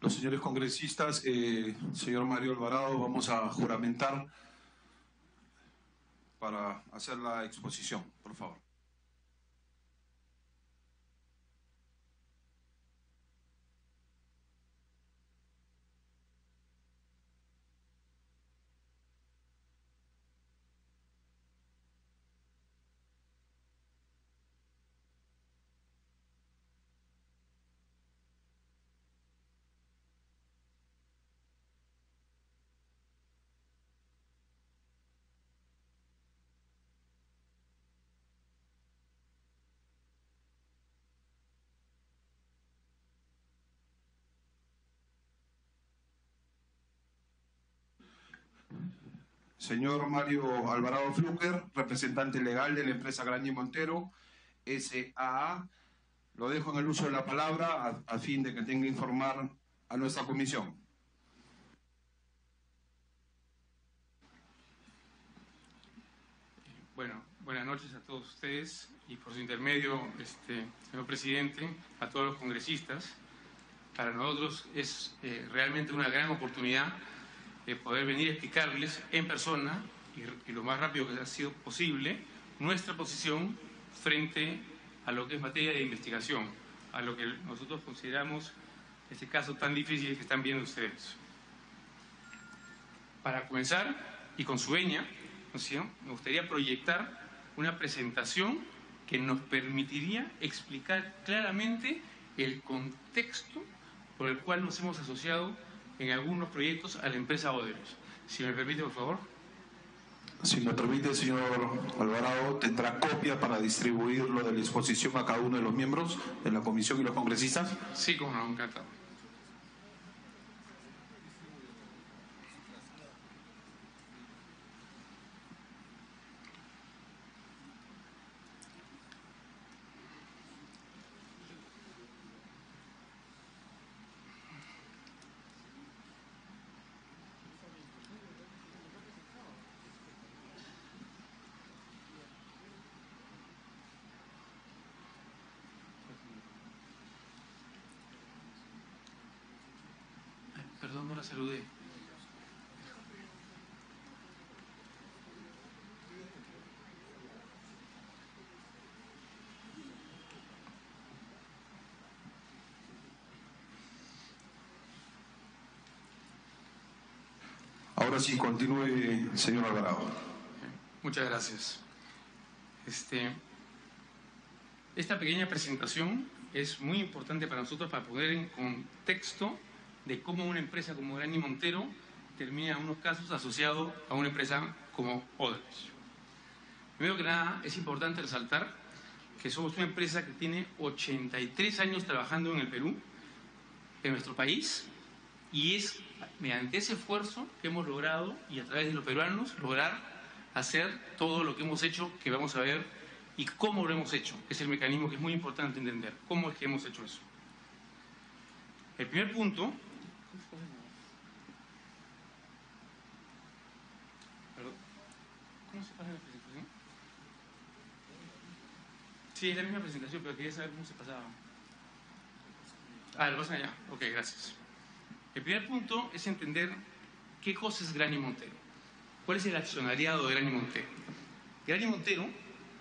Los señores congresistas, señor Mario Alvarado, vamos a juramentar para hacer la exposición, por favor. Señor Mario Alvarado Fluker, representante legal de la empresa Grani Montero, S.A.A., lo dejo en el uso de la palabra a fin de que tenga que informar a nuestra comisión. Bueno, buenas noches a todos ustedes y por su intermedio, señor presidente, a todos los congresistas. Para nosotros es realmente una gran oportunidad poder venir a explicarles en persona y lo más rápido que ha sido posible nuestra posición frente a lo que es materia de investigación, a lo que nosotros consideramos este caso tan difícil que están viendo ustedes. Para comenzar, y con su venia, me gustaría proyectar una presentación que nos permitiría explicar claramente el contexto por el cual nos hemos asociado en algunos proyectos a la empresa Oderus. Si me permite, por favor. Si me permite, señor Alvarado, ¿tendrá copia para distribuirlo de la exposición a cada uno de los miembros de la comisión y los congresistas? Sí, como no, encantado. Perdón, no la saludé. Ahora sí, continúe, señor Alvarado. Muchas gracias. Esta pequeña presentación es muy importante para nosotros para poner en contexto de cómo una empresa como Grani Montero termina en unos casos asociado a una empresa como Oderus. Primero que nada, es importante resaltar que somos una empresa que tiene 83 años trabajando en el Perú, en nuestro país, y es mediante ese esfuerzo que hemos logrado, y a través de los peruanos, lograr hacer todo lo que hemos hecho, que vamos a ver, y cómo lo hemos hecho, que es el mecanismo que es muy importante entender, cómo es que hemos hecho eso. El primer punto... ¿Cómo se pasa la presentación? Sí, es la misma presentación, pero quería saber cómo se pasaba. Lo pasan allá. Ok, gracias. El primer punto es entender qué cosa es Grani Montero. ¿Cuál es el accionariado de Grani Montero? Grani Montero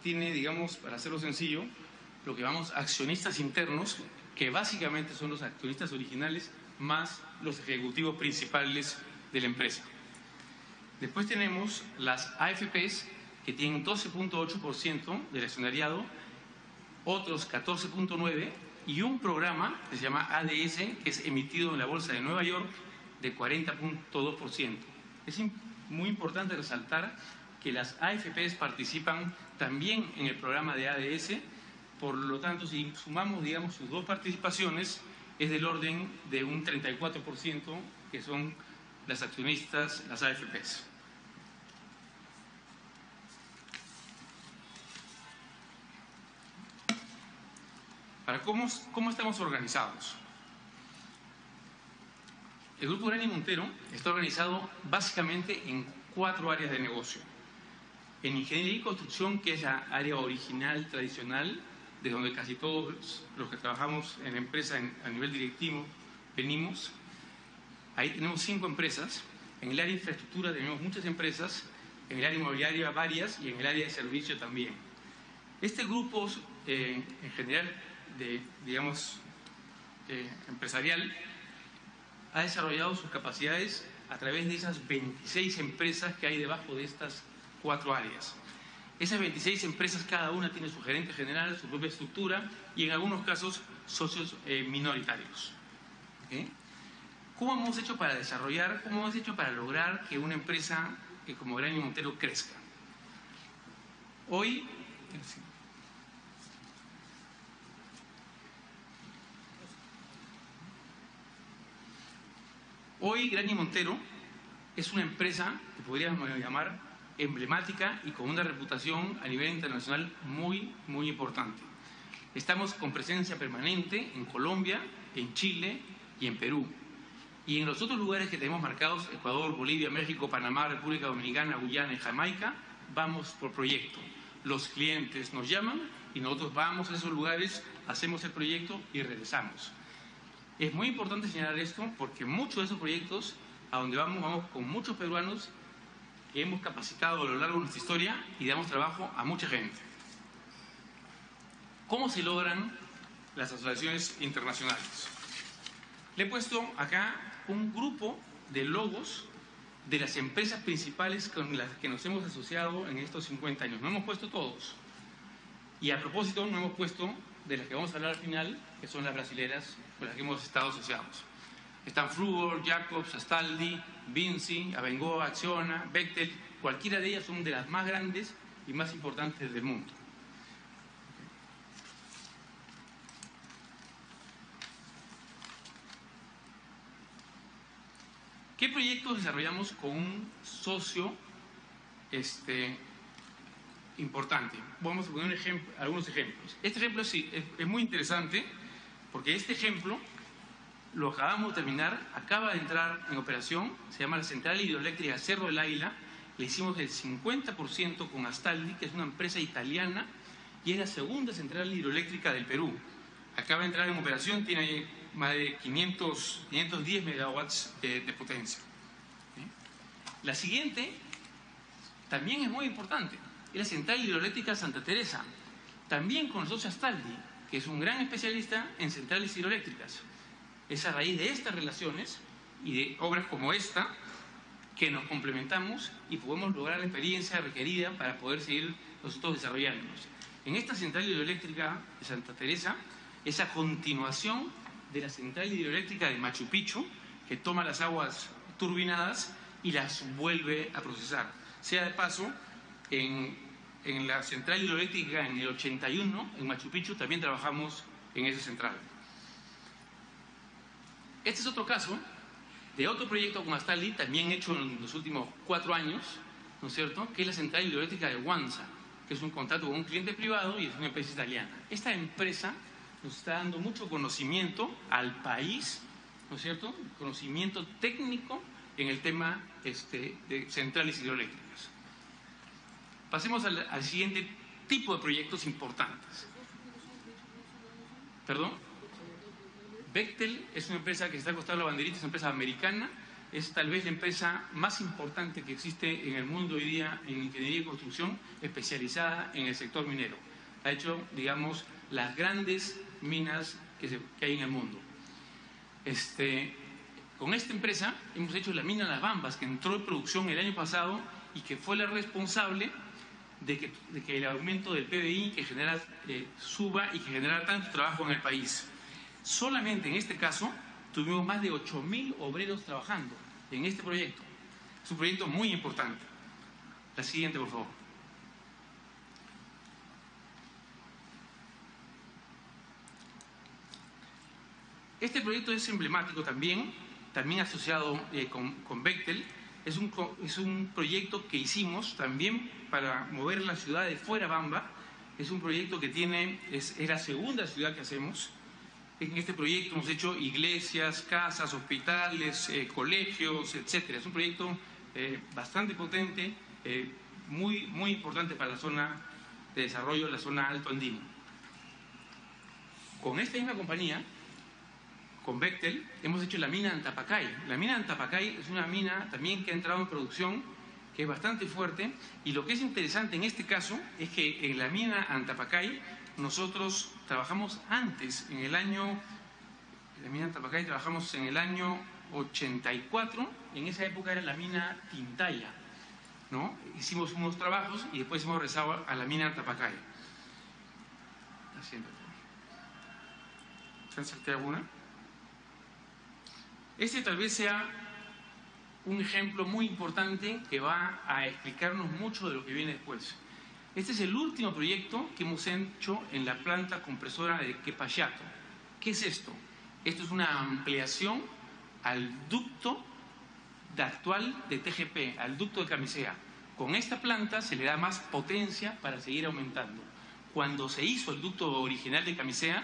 tiene, digamos, para hacerlo sencillo, lo que llamamos accionistas internos, que básicamente son los accionistas originales más los ejecutivos principales de la empresa. Después tenemos las AFPs, que tienen 12.8% del accionariado, otros 14.9%, y un programa que se llama ADS, que es emitido en la Bolsa de Nueva York, de 40.2%. Es muy importante resaltar que las AFPs participan también en el programa de ADS, por lo tanto, si sumamos, digamos, sus dos participaciones, es del orden de un 34%, que son las accionistas, las AFPs. Para ¿cómo estamos organizados? El Grupo Grani Montero está organizado básicamente en 4 áreas de negocio. En ingeniería y construcción, que es la área original, tradicional, de donde casi todos los que trabajamos en la empresa a nivel directivo venimos. Ahí tenemos 5 empresas. En el área de infraestructura tenemos muchas empresas, en el área inmobiliaria varias y en el área de servicio también. Este grupo en general, empresarial, ha desarrollado sus capacidades a través de esas 26 empresas que hay debajo de estas 4 áreas. Esas 26 empresas, cada una tiene su gerente general, su propia estructura y en algunos casos socios minoritarios. ¿Okay? ¿Cómo hemos hecho para desarrollar, cómo hemos hecho para lograr que una empresa como Granion Montero crezca? Hoy Granion Montero es una empresa que podríamos llamar emblemática y con una reputación a nivel internacional muy, muy importante. Estamos con presencia permanente en Colombia, en Chile y en Perú. Y en los otros lugares que tenemos marcados, Ecuador, Bolivia, México, Panamá, República Dominicana, Guyana y Jamaica, vamos por proyecto. Los clientes nos llaman y nosotros vamos a esos lugares, hacemos el proyecto y regresamos. Es muy importante señalar esto porque muchos de esos proyectos, a donde vamos con muchos peruanos que hemos capacitado a lo largo de nuestra historia y damos trabajo a mucha gente. ¿Cómo se logran las asociaciones internacionales? Le he puesto acá un grupo de logos de las empresas principales con las que nos hemos asociado en estos 50 años. No hemos puesto todos. Y a propósito, no hemos puesto de las que vamos a hablar al final, que son las brasileras con las que hemos estado asociados. Están Frugor, Jacobs, Astaldi, Vinci, Abengoa, Acciona, Bechtel. Cualquiera de ellas son de las más grandes y más importantes del mundo. ¿Qué proyectos desarrollamos con un socio importante? Vamos a poner algunos ejemplos. Este ejemplo sí, es muy interesante porque este ejemplo lo acabamos de terminar, acaba de entrar en operación, se llama la Central Hidroeléctrica Cerro del Águila. Le hicimos el 50% con Astaldi, que es una empresa italiana y es la segunda central hidroeléctrica del Perú. Acaba de entrar en operación, tiene más de 510 megawatts de potencia. La siguiente también es muy importante, es la Central Hidroeléctrica Santa Teresa, también con el socio Astaldi, que es un gran especialista en centrales hidroeléctricas. Es a raíz de estas relaciones y de obras como esta que nos complementamos y podemos lograr la experiencia requerida para poder seguir nosotros desarrollándonos. En esta central hidroeléctrica de Santa Teresa es a continuación de la central hidroeléctrica de Machu Picchu, que toma las aguas turbinadas y las vuelve a procesar. Sea de paso, en la central hidroeléctrica en el 81, en Machu Picchu, también trabajamos en esa central. Este es otro caso de otro proyecto con Astaldi, también hecho en los últimos 4 años, ¿no es cierto?, que es la central hidroeléctrica de Huanza, que es un contrato con un cliente privado y es una empresa italiana. Esta empresa nos está dando mucho conocimiento al país, ¿no es cierto?, conocimiento técnico en el tema de centrales hidroeléctricas. Pasemos al siguiente tipo de proyectos importantes. ¿Perdón? Bechtel es una empresa que está al costado de la banderita, es una empresa americana, es tal vez la empresa más importante que existe en el mundo hoy día en ingeniería y construcción, especializada en el sector minero. Ha hecho, digamos, las grandes minas que hay en el mundo. Con esta empresa hemos hecho la mina Las Bambas, que entró en producción el año pasado y que fue la responsable de que el aumento del PBI que genera suba y que genera tanto trabajo en el país. Solamente en este caso tuvimos más de 8.000 obreros trabajando en este proyecto. Es un proyecto muy importante. La siguiente, por favor. Este proyecto es emblemático también asociado con Bechtel. Es un proyecto que hicimos también para mover la ciudad de Fuerabamba. Es un proyecto que es la segunda ciudad que hacemos. En este proyecto hemos hecho iglesias, casas, hospitales, colegios, etc. Es un proyecto bastante potente, muy, muy importante para la zona de desarrollo, la zona alto andino. Con esta misma compañía, con Bechtel, hemos hecho la mina Antapacay. La mina Antapacay es una mina también que ha entrado en producción, que es bastante fuerte, y lo que es interesante en este caso es que en la mina Antapacay nosotros trabajamos antes, en la mina Antapacay trabajamos en el año 84, en esa época era la mina Tintaya, ¿no? Hicimos unos trabajos y después hemos regresado a la mina Antapacay. ¿Se salté alguna? Este tal vez sea un ejemplo muy importante que va a explicarnos mucho de lo que viene después. Este es el último proyecto que hemos hecho en la planta compresora de Quepayato. ¿Qué es esto? Esto es una ampliación al ducto actual de TGP, al ducto de Camisea. Con esta planta se le da más potencia para seguir aumentando. Cuando se hizo el ducto original de Camisea,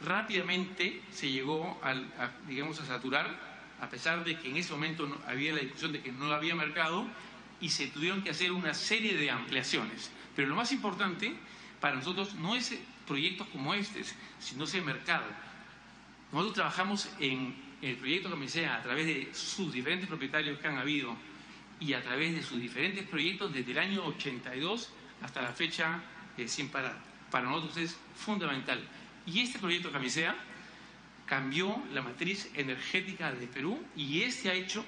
rápidamente se llegó digamos, a saturar, a pesar de que en ese momento había la discusión de que no había mercado y se tuvieron que hacer una serie de ampliaciones. Pero lo más importante para nosotros no es proyectos como este, sino ese mercado. Nosotros trabajamos en el proyecto Camisea a través de sus diferentes propietarios que han habido y a través de sus diferentes proyectos desde el año 82 hasta la fecha sin parar. Para nosotros es fundamental. Y este proyecto Camisea cambió la matriz energética de Perú y ha hecho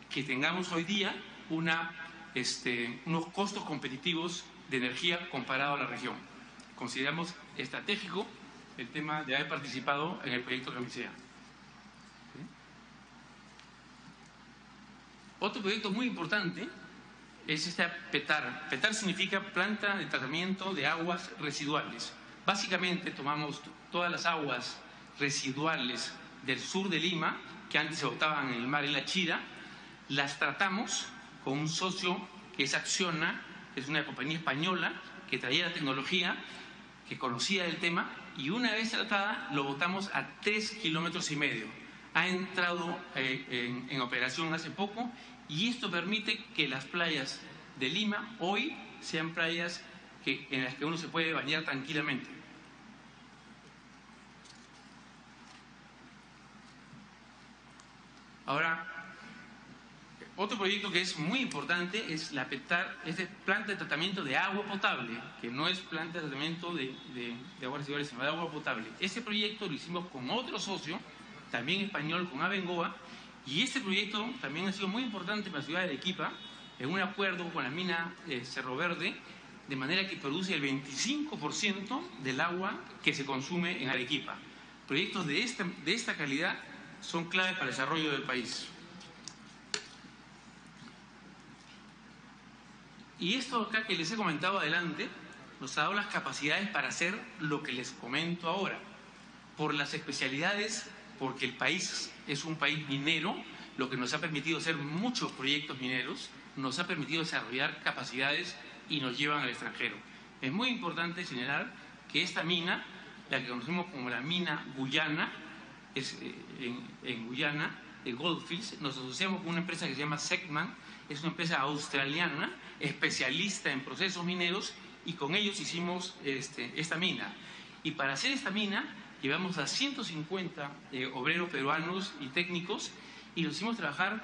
que tengamos hoy día unos costos competitivos de energía comparado a la región. Consideramos estratégico el tema de haber participado en el proyecto Camisea. ¿Sí? Otro proyecto muy importante es PETAR. PETAR significa Planta de Tratamiento de Aguas Residuales. Básicamente tomamos todas las aguas residuales del sur de Lima, que antes se botaban en el mar en la Chira, las tratamos con un socio que es Acciona, que es una compañía española que traía la tecnología, que conocía el tema, y una vez tratada lo botamos a 3,5 kilómetros. Ha entrado en operación hace poco y esto permite que las playas de Lima hoy sean playas en las que uno se puede bañar tranquilamente. Ahora, otro proyecto que es muy importante es la PETAR, es de planta de tratamiento de agua potable, que no es planta de tratamiento de aguas residuales, sino de agua potable. Este proyecto lo hicimos con otro socio, también español, con Abengoa, y este proyecto también ha sido muy importante para la ciudad de Arequipa, en un acuerdo con la mina Cerro Verde, de manera que produce el 25% del agua que se consume en Arequipa. Proyectos de esta calidad son claves para el desarrollo del país. Y esto acá que les he comentado adelante nos ha dado las capacidades para hacer lo que les comento ahora. Por las especialidades, porque el país es un país minero, lo que nos ha permitido hacer muchos proyectos mineros, nos ha permitido desarrollar capacidades y nos llevan al extranjero. Es muy importante señalar que esta mina, la que conocemos como la mina Guyana, en Guyana, de Goldfields, nos asociamos con una empresa que se llama Segman, es una empresa australiana, especialista en procesos mineros, y con ellos hicimos esta mina. Y para hacer esta mina llevamos a 150 obreros peruanos y técnicos, y los hicimos trabajar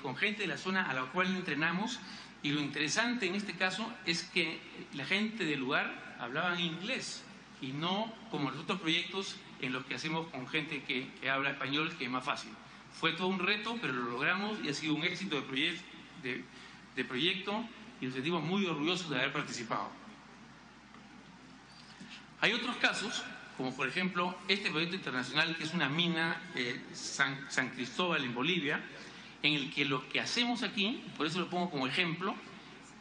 con gente de la zona a la cual entrenamos, y lo interesante en este caso es que la gente del lugar hablaba inglés, y no como los otros proyectos en los que hacemos con gente que habla español, que es más fácil. Fue todo un reto, pero lo logramos y ha sido un éxito de proyecto y nos sentimos muy orgullosos de haber participado. Hay otros casos, como por ejemplo este proyecto internacional que es una mina San Cristóbal en Bolivia, en el que lo que hacemos aquí, por eso lo pongo como ejemplo,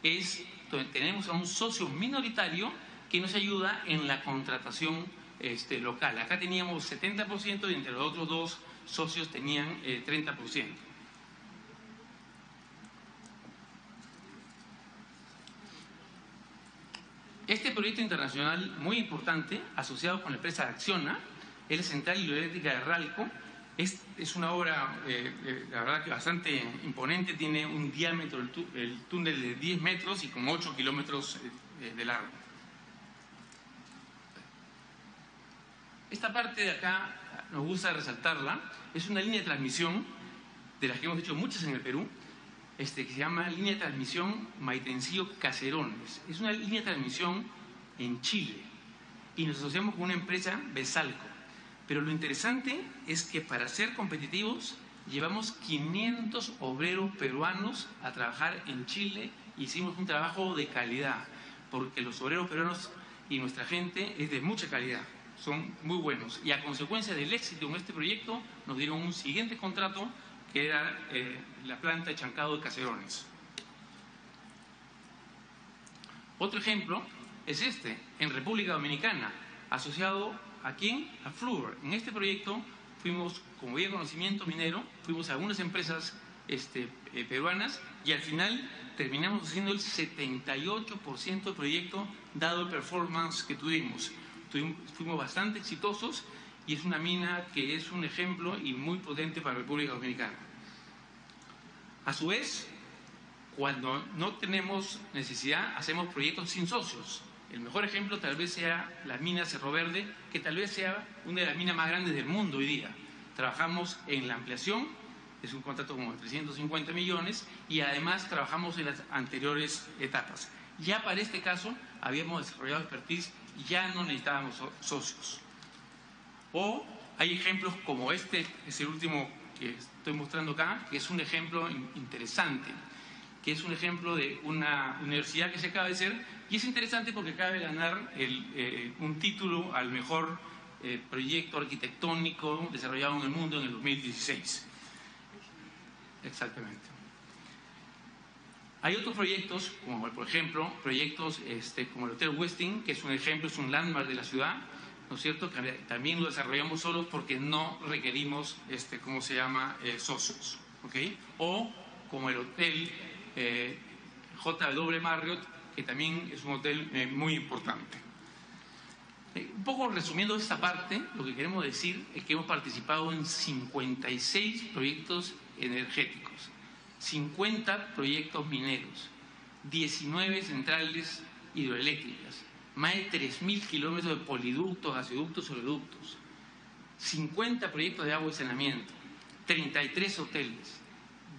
es donde tenemos a un socio minoritario que nos ayuda en la contratación local. Acá teníamos 70% y entre los otros dos socios tenían 30%. Este proyecto internacional muy importante, asociado con la empresa Acciona, es la central hidroeléctrica de Ralco. Es una obra, la verdad que bastante imponente, tiene un diámetro, el túnel de 10 metros y con 8 kilómetros de largo. Esta parte de acá nos gusta resaltarla, es una línea de transmisión, de las que hemos hecho muchas en el Perú, que se llama línea de transmisión Maitencillo-Caserones. Es una línea de transmisión en Chile y nos asociamos con una empresa, Besalco. Pero lo interesante es que para ser competitivos llevamos 500 obreros peruanos a trabajar en Chile. Hicimos un trabajo de calidad, porque los obreros peruanos y nuestra gente es de mucha calidad, son muy buenos. Y a consecuencia del éxito en este proyecto nos dieron un siguiente contrato, que era la planta de chancado de Caserones. Otro ejemplo es en República Dominicana, asociado ¿a quién? A Fluor. En este proyecto fuimos, como había conocimiento minero, fuimos a algunas empresas peruanas y al final terminamos haciendo el 78% del proyecto, dado el performance que tuvimos. Fuimos bastante exitosos y es una mina que es un ejemplo y muy potente para la República Dominicana. A su vez, cuando no tenemos necesidad, hacemos proyectos sin socios. El mejor ejemplo tal vez sea la mina Cerro Verde, que tal vez sea una de las minas más grandes del mundo hoy día. Trabajamos en la ampliación, es un contrato como de 350 millones, y además trabajamos en las anteriores etapas. Ya para este caso habíamos desarrollado expertise y ya no necesitábamos socios. O hay ejemplos como es el último que estoy mostrando acá, que es un ejemplo interesante, que es un ejemplo de una universidad que se acaba de hacer, y es interesante porque acaba de ganar un título al mejor proyecto arquitectónico desarrollado en el mundo en el 2016. Exactamente. Hay otros proyectos, como por ejemplo, proyectos como el Hotel Westin, que es un ejemplo, es un landmark de la ciudad, ¿no es cierto? Que también lo desarrollamos solos porque no requerimos, socios, ¿ok? O como el Hotel JW Marriott, que también es un hotel muy importante. Un poco resumiendo esta parte, lo que queremos decir es que hemos participado en 56 proyectos energéticos, 50 proyectos mineros, 19 centrales hidroeléctricas, más de 3.000 kilómetros de poliductos, gasoductos, oleoductos, 50 proyectos de agua y saneamiento, 33 hoteles,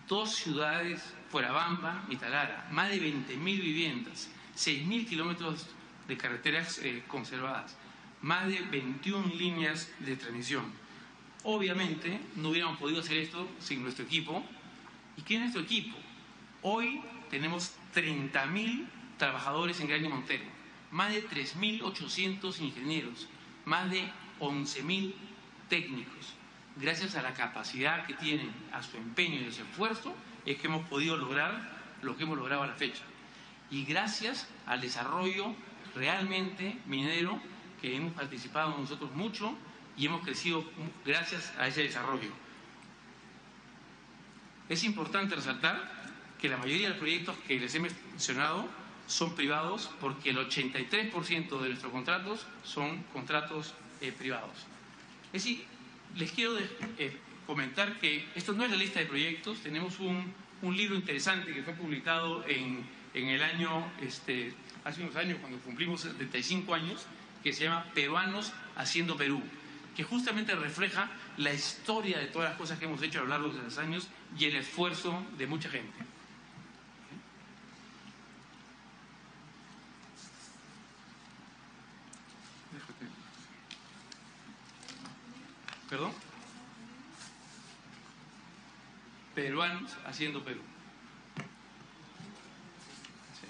2 ciudades, Fuerabamba y Talara, más de 20.000 viviendas, 6.000 kilómetros de carreteras conservadas, más de 21 líneas de transmisión. Obviamente no hubiéramos podido hacer esto sin nuestro equipo. ¿Y quién es nuestro equipo? Hoy tenemos 30.000 trabajadores en Grandi Montero, más de 3.800 ingenieros, más de 11.000 técnicos. Gracias a la capacidad que tienen, a su empeño y a su esfuerzo, es que hemos podido lograr lo que hemos logrado a la fecha. Y gracias al desarrollo realmente minero, que hemos participado nosotros mucho y hemos crecido gracias a ese desarrollo. Es importante resaltar que la mayoría de los proyectos que les he mencionado son privados, porque el 83% de nuestros contratos son contratos privados. Es decir, les quiero comentar que esto no es la lista de proyectos. Tenemos un libro interesante que fue publicado en el año, hace unos años, cuando cumplimos 75 años, que se llama Peruanos Haciendo Perú, que justamente refleja la historia de todas las cosas que hemos hecho a lo largo de los años y el esfuerzo de mucha gente. ¿Perdón? Peruanos Haciendo Perú. Sí.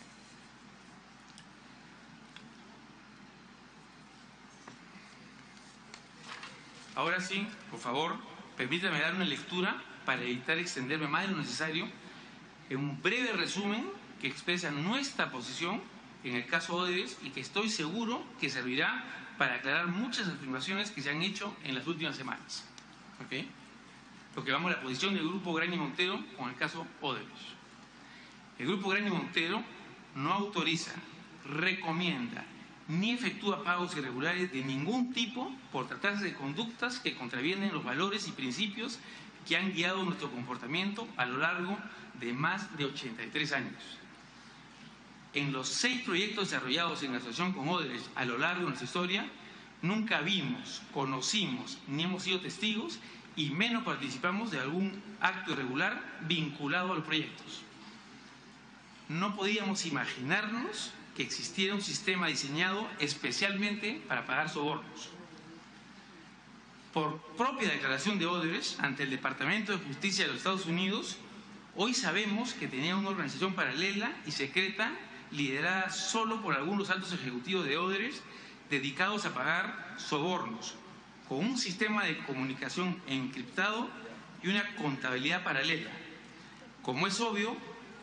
Ahora sí, por favor, permítame dar una lectura para evitar extenderme más de lo necesario, en un breve resumen que expresa nuestra posición en el caso Odebrecht y que estoy seguro que servirá para aclarar muchas afirmaciones que se han hecho en las últimas semanas. ¿Okay? Lo que vamos a la posición del Grupo Grandi Montero con el caso Odebrecht. El Grupo Grandi Montero no autoriza, recomienda ni efectúa pagos irregulares de ningún tipo por tratarse de conductas que contravienen los valores y principios que han guiado nuestro comportamiento a lo largo de más de 83 años. En los 6 proyectos desarrollados en asociación con Odebrecht a lo largo de nuestra historia, nunca vimos, conocimos, ni hemos sido testigos y menos participamos de algún acto irregular vinculado a los proyectos. No podíamos imaginarnos que existiera un sistema diseñado especialmente para pagar sobornos. Por propia declaración de Odebrecht ante el Departamento de Justicia de los Estados Unidos, hoy sabemos que tenía una organización paralela y secreta liderada solo por algunos altos ejecutivos de Odebrecht dedicados a pagar sobornos, con un sistema de comunicación encriptado y una contabilidad paralela. Como es obvio,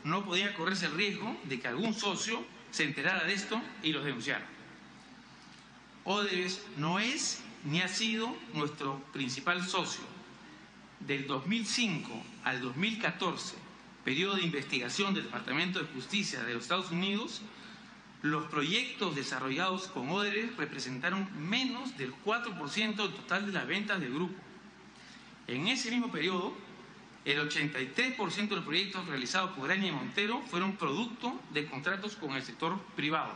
no podía correrse el riesgo de que algún socio se enterara de esto y los denunciara. Odebrecht no es ni ha sido nuestro principal socio. Del 2005 al 2014, periodo de investigación del Departamento de Justicia de los Estados Unidos, los proyectos desarrollados con Odebrecht representaron menos del 4% del total de las ventas del grupo. En ese mismo periodo, el 83% de los proyectos realizados por Graña y Montero fueron producto de contratos con el sector privado.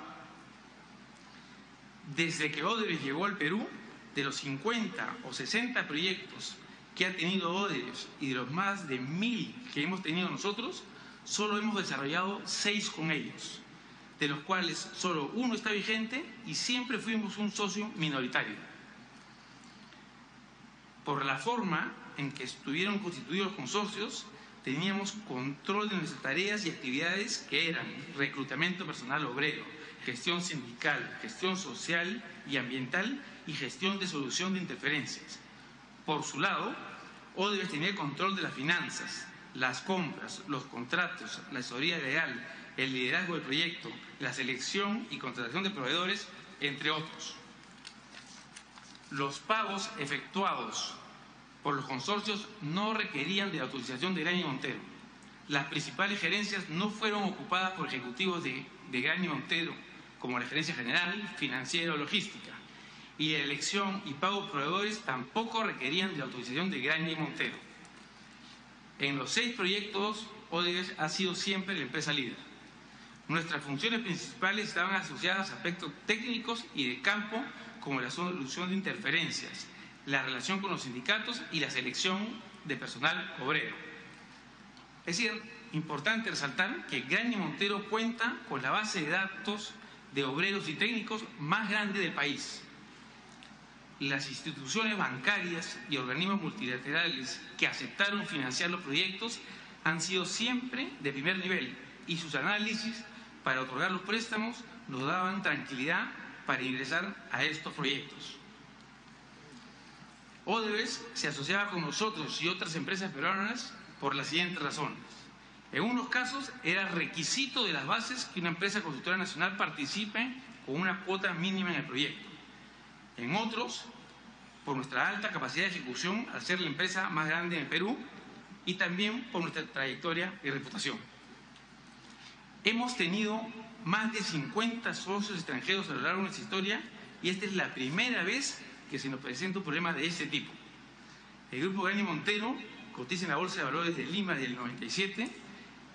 Desde que Odebrecht llegó al Perú, de los 50 o 60 proyectos que ha tenido Odebrecht y de los más de 1000 que hemos tenido nosotros, solo hemos desarrollado 6 con ellos, de los cuales solo uno está vigente y siempre fuimos un socio minoritario. Por la forma en que estuvieron constituidos los consorcios, teníamos control de nuestras tareas y actividades que eran reclutamiento personal obrero, gestión sindical, gestión social y ambiental y gestión de solución de interferencias. Por su lado, Odebrecht tenía el control de las finanzas, las compras, los contratos, la asesoría legal, el liderazgo del proyecto, la selección y contratación de proveedores, entre otros. Los pagos efectuados por los consorcios no requerían de autorización de Graña y Montero. Las principales gerencias no fueron ocupadas por ejecutivos de Graña y Montero, como la gerencia general, financiera o logística. Y la elección y pago de proveedores tampoco requerían de autorización de Graña y Montero. En los 6 proyectos, Odebrecht ha sido siempre la empresa líder. Nuestras funciones principales estaban asociadas a aspectos técnicos y de campo, como la solución de interferencias, la relación con los sindicatos y la selección de personal obrero. Es decir, importante resaltar que Graña y Montero cuenta con la base de datos de obreros y técnicos más grande del país. Las instituciones bancarias y organismos multilaterales que aceptaron financiar los proyectos han sido siempre de primer nivel y sus análisis para otorgar los préstamos nos daban tranquilidad para ingresar a estos proyectos. Odebrecht se asociaba con nosotros y otras empresas peruanas por las siguientes razones. En unos casos era requisito de las bases que una empresa constructora nacional participe con una cuota mínima en el proyecto. En otros, por nuestra alta capacidad de ejecución al ser la empresa más grande en el Perú y también por nuestra trayectoria y reputación. Hemos tenido más de 50 socios extranjeros a lo largo de nuestra historia y esta es la primera vez que se nos presenta un problema de este tipo. El Grupo Graña y Montero cotiza en la Bolsa de Valores de Lima desde el 97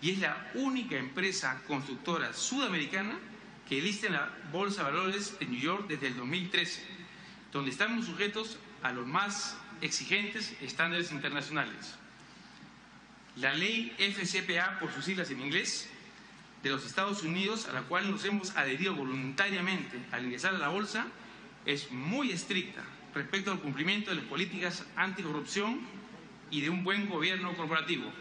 y es la única empresa constructora sudamericana que lista en la Bolsa de Valores de New York desde el 2013, donde estamos sujetos a los más exigentes estándares internacionales. La ley FCPA, por sus siglas en inglés, de los Estados Unidos, a la cual nos hemos adherido voluntariamente al ingresar a la bolsa, es muy estricta respecto al cumplimiento de las políticas anticorrupción y de un buen gobierno corporativo.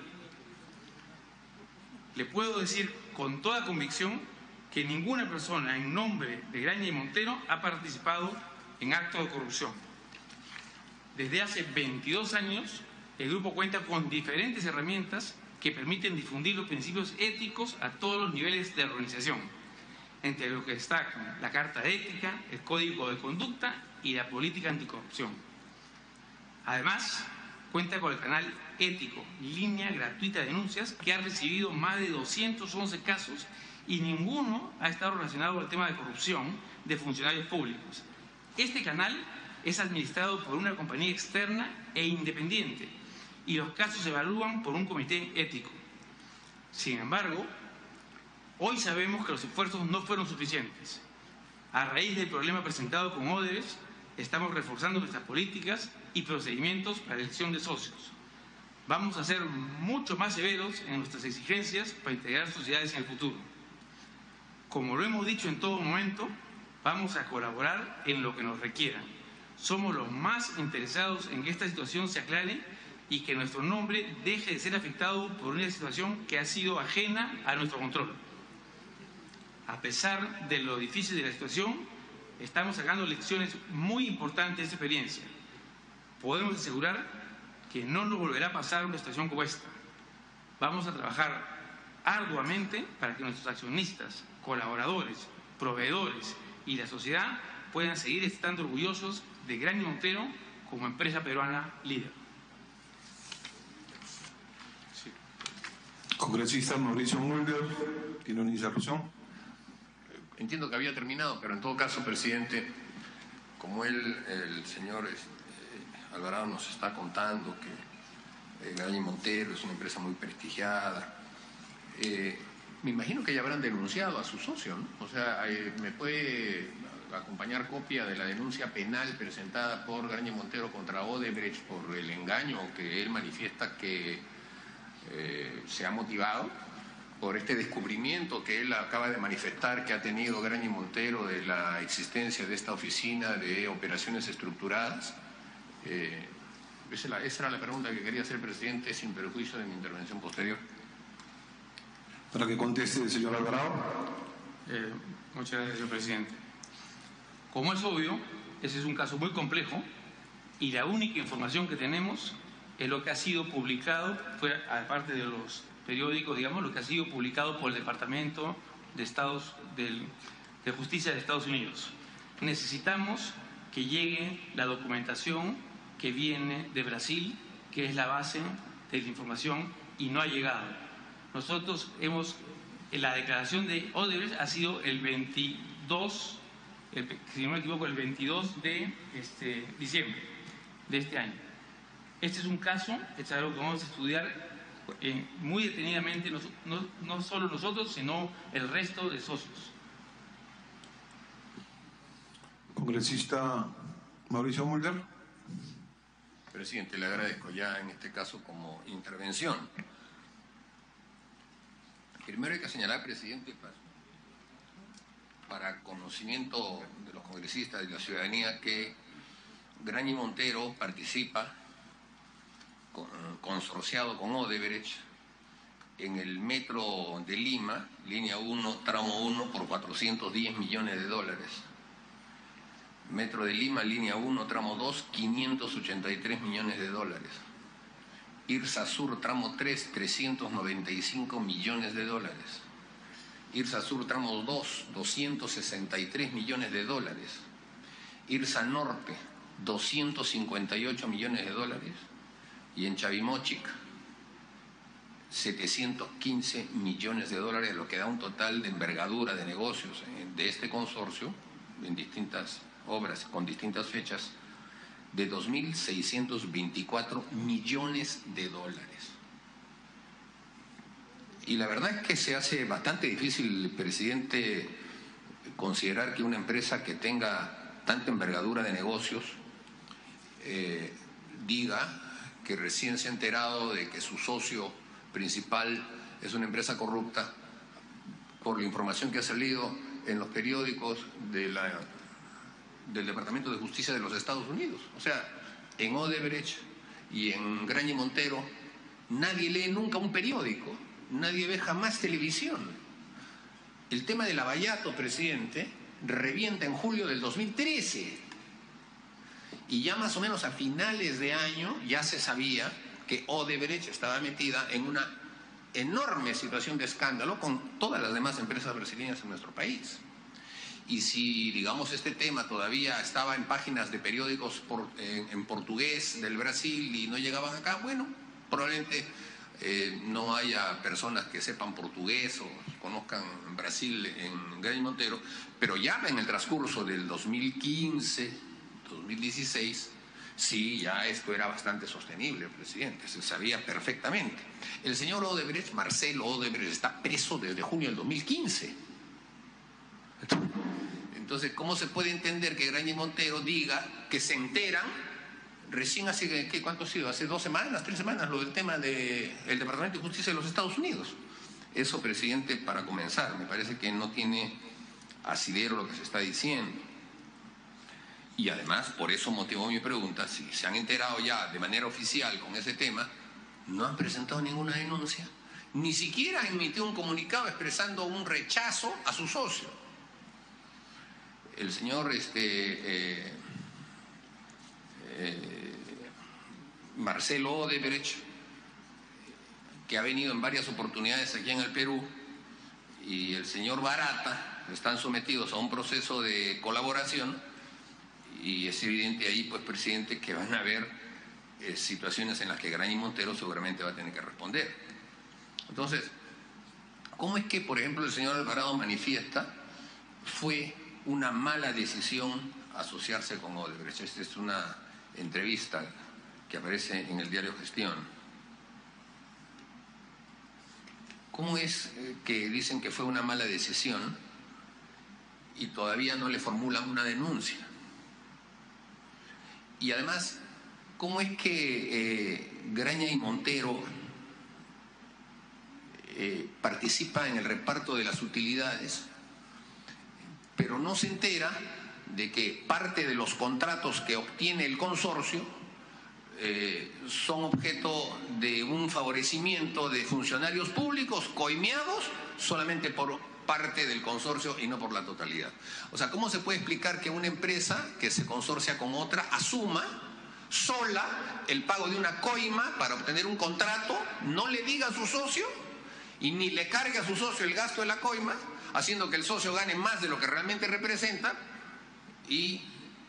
Le puedo decir con toda convicción que ninguna persona en nombre de Graña y Montero ha participado en actos de corrupción. Desde hace 22 años, el grupo cuenta con diferentes herramientas que permiten difundir los principios éticos a todos los niveles de la organización, entre los que destacan la Carta de Ética, el Código de Conducta y la Política Anticorrupción. Además, cuenta con el canal ético, línea gratuita de denuncias, que ha recibido más de 211 casos y ninguno ha estado relacionado al tema de corrupción de funcionarios públicos. Este canal es administrado por una compañía externa e independiente y los casos se evalúan por un comité ético. Sin embargo, hoy sabemos que los esfuerzos no fueron suficientes. A raíz del problema presentado con Odebrecht, estamos reforzando nuestras políticas y procedimientos para la elección de socios. Vamos a ser mucho más severos en nuestras exigencias para integrar sociedades en el futuro. Como lo hemos dicho en todo momento, vamos a colaborar en lo que nos requieran. Somos los más interesados en que esta situación se aclare y que nuestro nombre deje de ser afectado por una situación que ha sido ajena a nuestro control. A pesar de lo difícil de la situación, estamos sacando lecciones muy importantes de esta experiencia. Podemos asegurar que no nos volverá a pasar una situación como esta. Vamos a trabajar arduamente para que nuestros accionistas, colaboradores, proveedores y la sociedad puedan seguir estando orgullosos de Grani Montero como empresa peruana líder. Sí. Congresista Mauricio Mulder, ¿tiene una interrupción? Entiendo que había terminado, pero en todo caso, presidente, como el señor Alvarado nos está contando que Grani Montero es una empresa muy prestigiada, me imagino que ya habrán denunciado a su socio, ¿no? O sea, ¿me puede acompañar copia de la denuncia penal presentada por Grani Montero contra Odebrecht por el engaño que él manifiesta que se ha motivado por este descubrimiento que él acaba de manifestar que ha tenido Grani Montero de la existencia de esta oficina de operaciones estructuradas? Esa era la pregunta que quería hacer, presidente, sin perjuicio de mi intervención posterior. Para que conteste el señor Alvarado. Muchas gracias, señor presidente. Como es obvio, ese es un caso muy complejo y la única información que tenemos es lo que ha sido publicado, aparte de los periódicos, digamos, lo que ha sido publicado por el Departamento de Justicia de Estados Unidos. Necesitamos que llegue la documentación que viene de Brasil, que es la base de la información, y no ha llegado. Nosotros la declaración de Odebrecht ha sido el 22, si no me equivoco, el 22 de diciembre de este año. Este es un caso, es algo que vamos a estudiar muy detenidamente, no solo nosotros, sino el resto de socios. Congresista Mauricio Mulder. Presidente, le agradezco ya en este caso como intervención. Primero hay que señalar, presidente, para conocimiento de los congresistas y de la ciudadanía, que Grani Montero participa consorciado con Odebrecht en el metro de Lima, línea 1, tramo 1, por 410 millones de dólares. Metro de Lima, línea 1, tramo 2, 583 millones de dólares. IRSA Sur, tramo 3, 395 millones de dólares. IRSA Sur, tramo 2, 263 millones de dólares. IRSA Norte, 258 millones de dólares. Y en Chavimochic, 715 millones de dólares, lo que da un total de envergadura de negocios de este consorcio, en distintas obras con distintas fechas, de 2.624 millones de dólares. Y la verdad es que se hace bastante difícil, presidente, considerar que una empresa que tenga tanta envergadura de negocios diga que recién se ha enterado de que su socio principal es una empresa corrupta por la información que ha salido en los periódicos del Departamento de Justicia de los Estados Unidos. O sea, en Odebrecht y en Grani Montero nadie lee nunca un periódico, nadie ve jamás televisión. El tema del Lavallato, presidente, revienta en julio del 2013. Y ya más o menos a finales de año ya se sabía que Odebrecht estaba metida en una enorme situación de escándalo con todas las demás empresas brasileñas en nuestro país. Y si, digamos, este tema todavía estaba en páginas de periódicos en portugués del Brasil y no llegaban acá, bueno, probablemente no haya personas que sepan portugués o conozcan Brasil en Grani Montero, pero ya en el transcurso del 2015, 2016, sí, ya esto era bastante sostenible, presidente, se sabía perfectamente. El señor Odebrecht, Marcelo Odebrecht, está preso desde junio del 2015. Entonces, ¿cómo se puede entender que Graña y Montero diga que se enteran recién hace, ¿cuánto ha sido? Hace 2 semanas, 3 semanas, lo del tema del Departamento de Justicia de los Estados Unidos? Eso, presidente, para comenzar, me parece que no tiene asidero lo que se está diciendo. Y además, por eso motivó mi pregunta, si se han enterado ya de manera oficial con ese tema, no han presentado ninguna denuncia, ni siquiera han emitido un comunicado expresando un rechazo a su socio. El señor Marcelo Odebrecht, que ha venido en varias oportunidades aquí en el Perú, y el señor Barata están sometidos a un proceso de colaboración, y es evidente ahí, pues, presidente, que van a haber situaciones en las que Graña y Montero seguramente va a tener que responder. Entonces, ¿cómo es que, por ejemplo, el señor Alvarado manifiesta fue una mala decisión asociarse con Odebrecht? Esta es una entrevista que aparece en el diario Gestión. ¿Cómo es que dicen que fue una mala decisión y todavía no le formulan una denuncia? Y además, ¿cómo es que Graña y Montero participa en el reparto de las utilidades, pero no se entera de que parte de los contratos que obtiene el consorcio son objeto de un favorecimiento de funcionarios públicos coimeados solamente por parte del consorcio y no por la totalidad? O sea, ¿cómo se puede explicar que una empresa que se consorcia con otra asuma sola el pago de una coima para obtener un contrato, no le diga a su socio y ni le cargue a su socio el gasto de la coima, haciendo que el socio gane más de lo que realmente representa y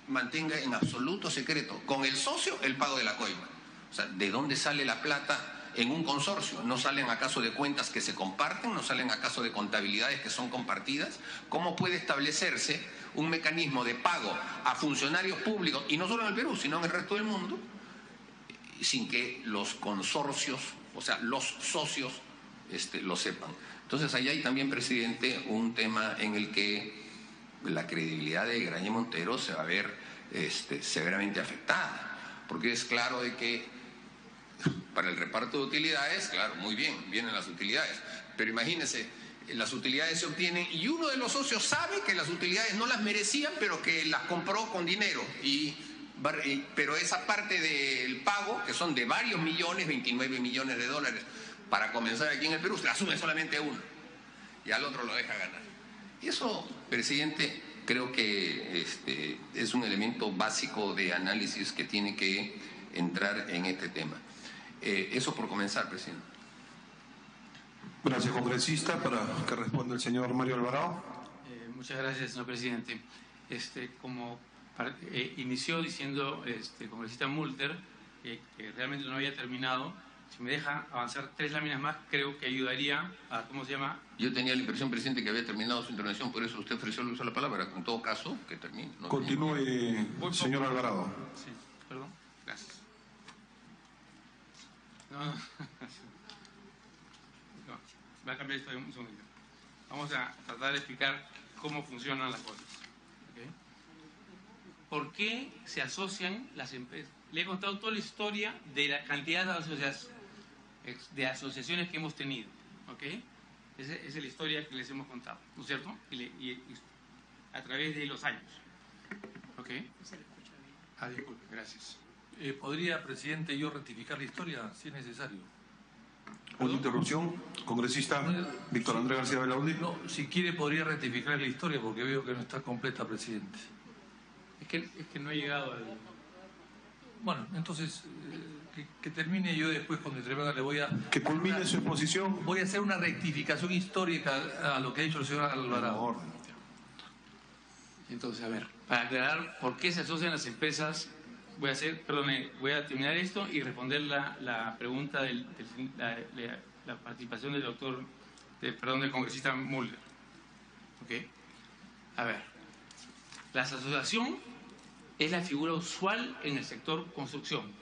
mantenga en absoluto secreto con el socio el pago de la coima? O sea, ¿de dónde sale la plata en un consorcio? ¿No salen acaso de cuentas que se comparten? ¿No salen acaso de contabilidades que son compartidas? ¿Cómo puede establecerse un mecanismo de pago a funcionarios públicos, y no solo en el Perú, sino en el resto del mundo, sin que los consorcios, o sea, los socios, lo sepan? Entonces, allá hay también, presidente, un tema en el que la credibilidad de Graña y Montero se va a ver severamente afectada, porque es claro de que para el reparto de utilidades, claro, muy bien, vienen las utilidades, pero imagínense, las utilidades se obtienen y uno de los socios sabe que las utilidades no las merecían, pero que las compró con dinero, pero esa parte del pago, que son de varios millones, 29 millones de dólares, para comenzar aquí en el Perú, la asume solamente uno y al otro lo deja ganar. Y eso, presidente, creo que es un elemento básico de análisis que tiene que entrar en este tema. Eso por comenzar, presidente. Gracias, congresista. Para que responda el señor Mario Alvarado. Muchas gracias, señor presidente. Inició diciendo el congresista Mulder que realmente no había terminado. Si me deja avanzar 3 láminas más, creo que ayudaría a, ¿cómo se llama? Yo tenía la impresión, presidente, que había terminado su intervención, por eso usted ofreció el uso de la palabra. En todo caso, que termine. No, continúe, señor Alvarado. Sí, perdón. Gracias. No. Va a cambiar esto un segundito. Vamos a tratar de explicar cómo funcionan las cosas. ¿Okay? ¿Por qué se asocian las empresas? Le he contado toda la historia de la cantidad de asociaciones que hemos tenido. ¿Okay? Esa es la historia que les hemos contado, ¿no es cierto? Y a través de los años. ¿Ok? Disculpe, gracias. ¿Podría, presidente, yo rectificar la historia si es necesario? Una interrupción, congresista Víctor Andrés García Belaúnde. No, si quiere podría rectificar la historia porque veo que no está completa, presidente. Es que no he llegado al... Bueno, entonces que termine, yo después cuando termine le voy a... Que culmine su exposición. Voy a hacer una rectificación histórica a lo que ha dicho el señor Alvarado. Entonces, a ver, para aclarar por qué se asocian las empresas, voy a terminar esto y responder la pregunta la participación del congresista Mulder. ¿Ok? A ver, la asociación es la figura usual en el sector construcción.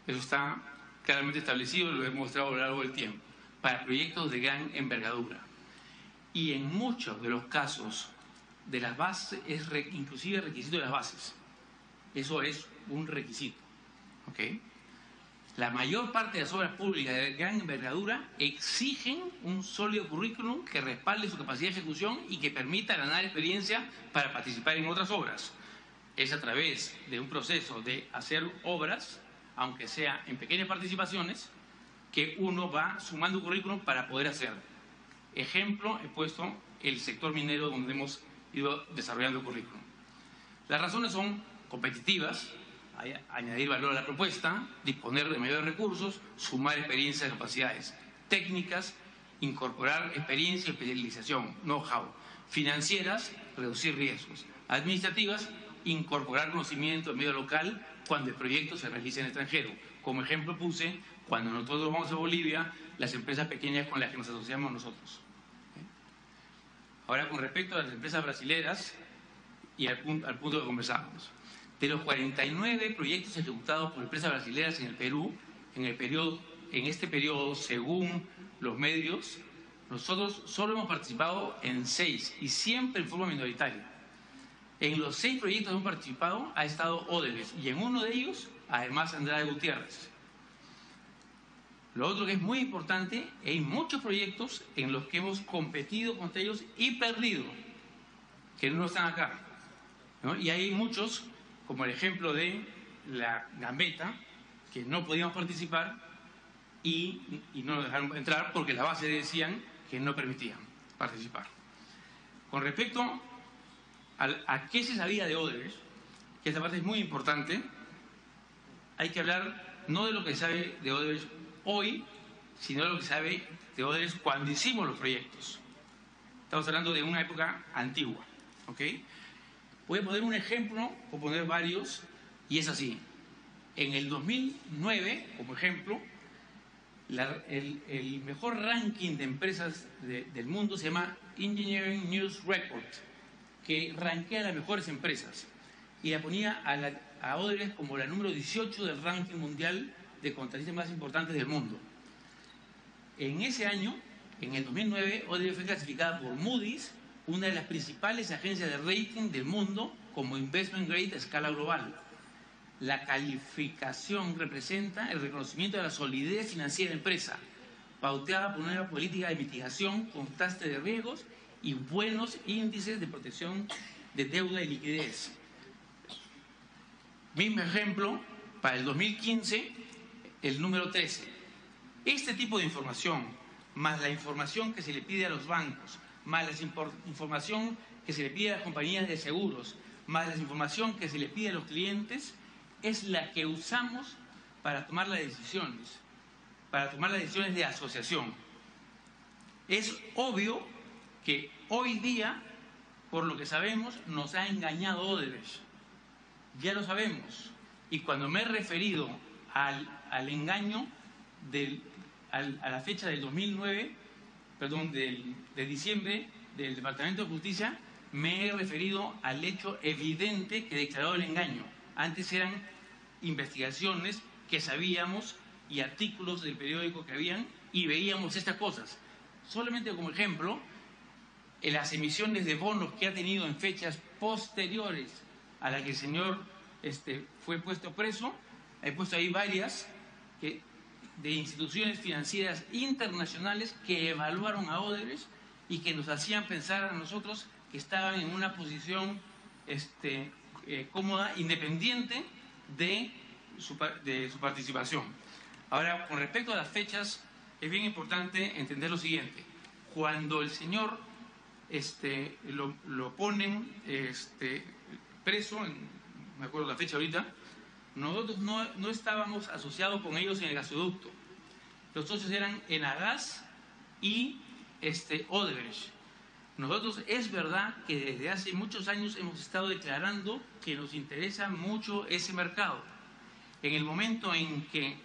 Eso está claramente establecido, lo he mostrado a lo largo del tiempo, para proyectos de gran envergadura. Y en muchos de los casos de las bases es inclusive requisito de las bases. Eso es un requisito. ¿Ok? La mayor parte de las obras públicas de gran envergadura exigen un sólido currículum que respalde su capacidad de ejecución y que permita ganar experiencia para participar en otras obras. Es a través de un proceso de hacer obras, aunque sea en pequeñas participaciones, que uno va sumando currículum para poder hacer. Ejemplo, he puesto el sector minero donde hemos ido desarrollando currículum. Las razones son competitivas, añadir valor a la propuesta, disponer de mayores recursos, sumar experiencias y capacidades técnicas, incorporar experiencia y especialización, know-how, financieras, reducir riesgos, administrativas, incorporar conocimiento del medio local cuando el proyecto se realiza en el extranjero. Como ejemplo puse, cuando nosotros vamos a Bolivia, las empresas pequeñas con las que nos asociamos nosotros. Ahora, con respecto a las empresas brasileras y al punto que conversamos. De los 49 proyectos ejecutados por empresas brasileñas en el Perú, en este periodo, según los medios, nosotros solo hemos participado en 6 y siempre en forma minoritaria. En los 6 proyectos que hemos participado ha estado Odebrecht y en uno de ellos, además, Andrade Gutiérrez. Lo otro que es muy importante, hay muchos proyectos en los que hemos competido contra ellos y perdido, que no están acá, ¿no? Y hay muchos, como el ejemplo de la Gambetta, que no podíamos participar y no nos dejaron entrar porque la base decían que no permitían participar. Con respecto a qué se sabía de Odebrecht, que esta parte es muy importante, hay que hablar no de lo que se sabe de Odebrecht hoy, sino de lo que se sabe de Odebrecht cuando hicimos los proyectos. Estamos hablando de una época antigua, ¿ok? Voy a poner un ejemplo, o poner varios, y es así. En el 2009, como ejemplo, el mejor ranking de empresas del mundo se llama Engineering News Report, que rankea las mejores empresas y la ponía a Odebrecht como la número 18 del ranking mundial de contratistas más importantes del mundo. En ese año, en el 2009, Odebrecht fue clasificada por Moody's, una de las principales agencias de rating del mundo, como investment grade a escala global. La calificación representa el reconocimiento de la solidez financiera de la empresa, pauteada por una política de mitigación constante de riesgos y buenos índices de protección de deuda y liquidez. Mismo ejemplo, para el 2015, el número 13. Este tipo de información, más la información que se le pide a los bancos, más la información que se le pide a las compañías de seguros, más la información que se le pide a los clientes, es la que usamos para tomar las decisiones, de asociación. Es obvio que hoy día, por lo que sabemos, nos ha engañado Odebrecht. Ya lo sabemos. Y cuando me he referido al engaño a la fecha del 2009, de diciembre del Departamento de Justicia, me he referido al hecho evidente que declaró el engaño. Antes eran investigaciones que sabíamos y artículos del periódico que habían y veíamos estas cosas. Solamente como ejemplo, en las emisiones de bonos que ha tenido en fechas posteriores a la que el señor fue puesto preso, he puesto ahí varias de instituciones financieras internacionales que evaluaron a Odebrecht y que nos hacían pensar a nosotros que estaban en una posición cómoda, independiente de su participación. Ahora, con respecto a las fechas, es bien importante entender lo siguiente. Cuando el señor lo ponen preso, me acuerdo la fecha ahorita, nosotros no estábamos asociados con ellos en el gasoducto. Los socios eran Enagás y Odebrecht. Nosotros es verdad que desde hace muchos años hemos estado declarando que nos interesa mucho ese mercado. En el momento en que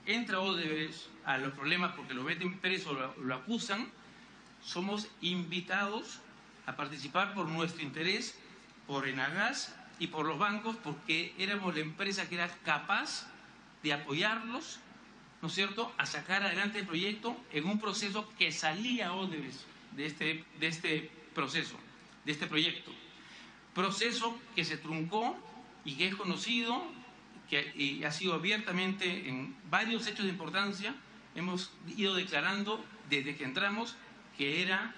entra Odebrecht a los problemas porque lo meten preso, lo acusan, somos invitados a participar por nuestro interés, por Enagás y por los bancos, porque éramos la empresa que era capaz de apoyarlos, ¿no es cierto?, a sacar adelante el proyecto en un proceso que salía Odebrecht de este proceso. de este proyecto. Proceso que se truncó y que es conocido, que ha sido abiertamente en varios hechos de importancia. Hemos ido declarando desde que entramos que era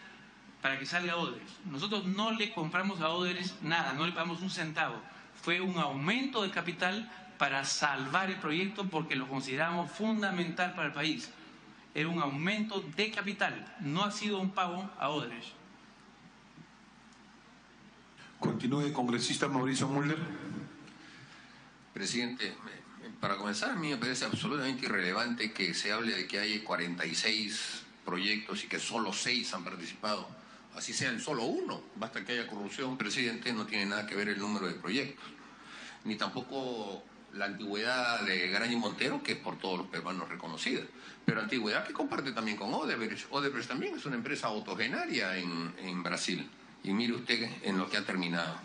para que salga Odebrecht. Nosotros no le compramos a Odebrecht nada, no le pagamos un centavo. Fue un aumento de capital para salvar el proyecto porque lo consideramos fundamental para el país. Era un aumento de capital, no ha sido un pago a Odebrecht. Continúe, congresista Mauricio Mulder. Presidente, para comenzar, a mí me parece absolutamente irrelevante que se hable de que hay 46 proyectos y que solo 6 han participado. Así sean solo uno, basta que haya corrupción, presidente, no tiene nada que ver el número de proyectos. Ni tampoco la antigüedad de Graña y Montero, que es por todos los peruanos reconocida. Pero antigüedad que comparte también con Odebrecht. Odebrecht también es una empresa autogenaria en Brasil. Y mire usted en lo que ha terminado.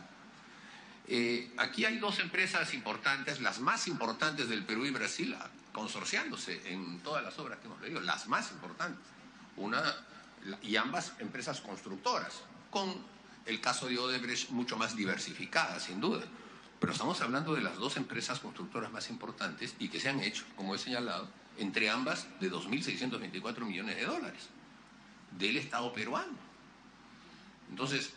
Aquí hay 2 empresas importantes, las más importantes del Perú y Brasil, consorciándose en todas las obras que hemos leído, las más importantes. Y ambas empresas constructoras, con el caso de Odebrecht mucho más diversificada, sin duda. Pero estamos hablando de las 2 empresas constructoras más importantes y que se han hecho, como he señalado, entre ambas de 2.624 millones de dólares del Estado peruano. Entonces,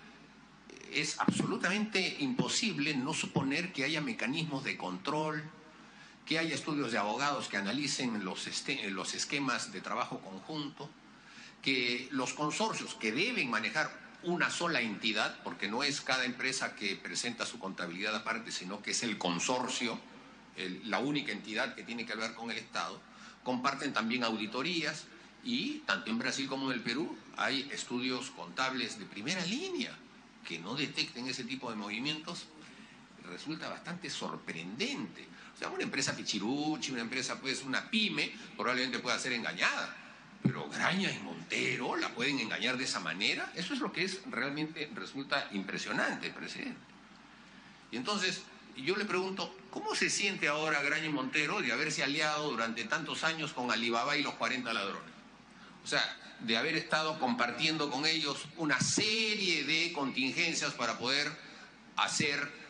es absolutamente imposible no suponer que haya mecanismos de control, que haya estudios de abogados que analicen los esquemas de trabajo conjunto, que los consorcios que deben manejar una sola entidad, porque no es cada empresa que presenta su contabilidad aparte, sino que es el consorcio, la única entidad que tiene que ver con el Estado, comparten también auditorías y tanto en Brasil como en el Perú hay estudios contables de primera línea que no detecten ese tipo de movimientos. Resulta bastante sorprendente. O sea, una empresa pichiruchi, una empresa, pues, una pyme, probablemente pueda ser engañada. Pero Graña y Montero la pueden engañar de esa manera. Eso es lo que realmente resulta impresionante, presidente. Y entonces, yo le pregunto, ¿cómo se siente ahora Graña y Montero de haberse aliado durante tantos años con Alibaba y los 40 ladrones? O sea, de haber estado compartiendo con ellos una serie de contingencias para poder hacer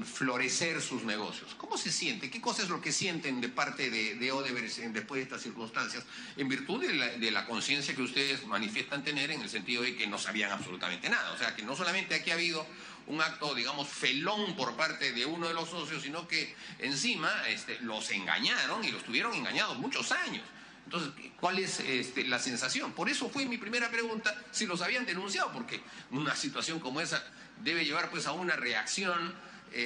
florecer sus negocios. ¿Cómo se siente? ¿Qué cosa es lo que sienten de parte de Odebrecht después de estas circunstancias, en virtud de la conciencia que ustedes manifiestan tener, en el sentido de que no sabían absolutamente nada? O sea, que no solamente aquí ha habido un acto, digamos, felón por parte de uno de los socios, sino que encima los engañaron y los tuvieron engañados muchos años. Entonces, ¿cuál es la sensación? Por eso fue mi primera pregunta, si los habían denunciado, porque una situación como esa debe llevar, pues, a una reacción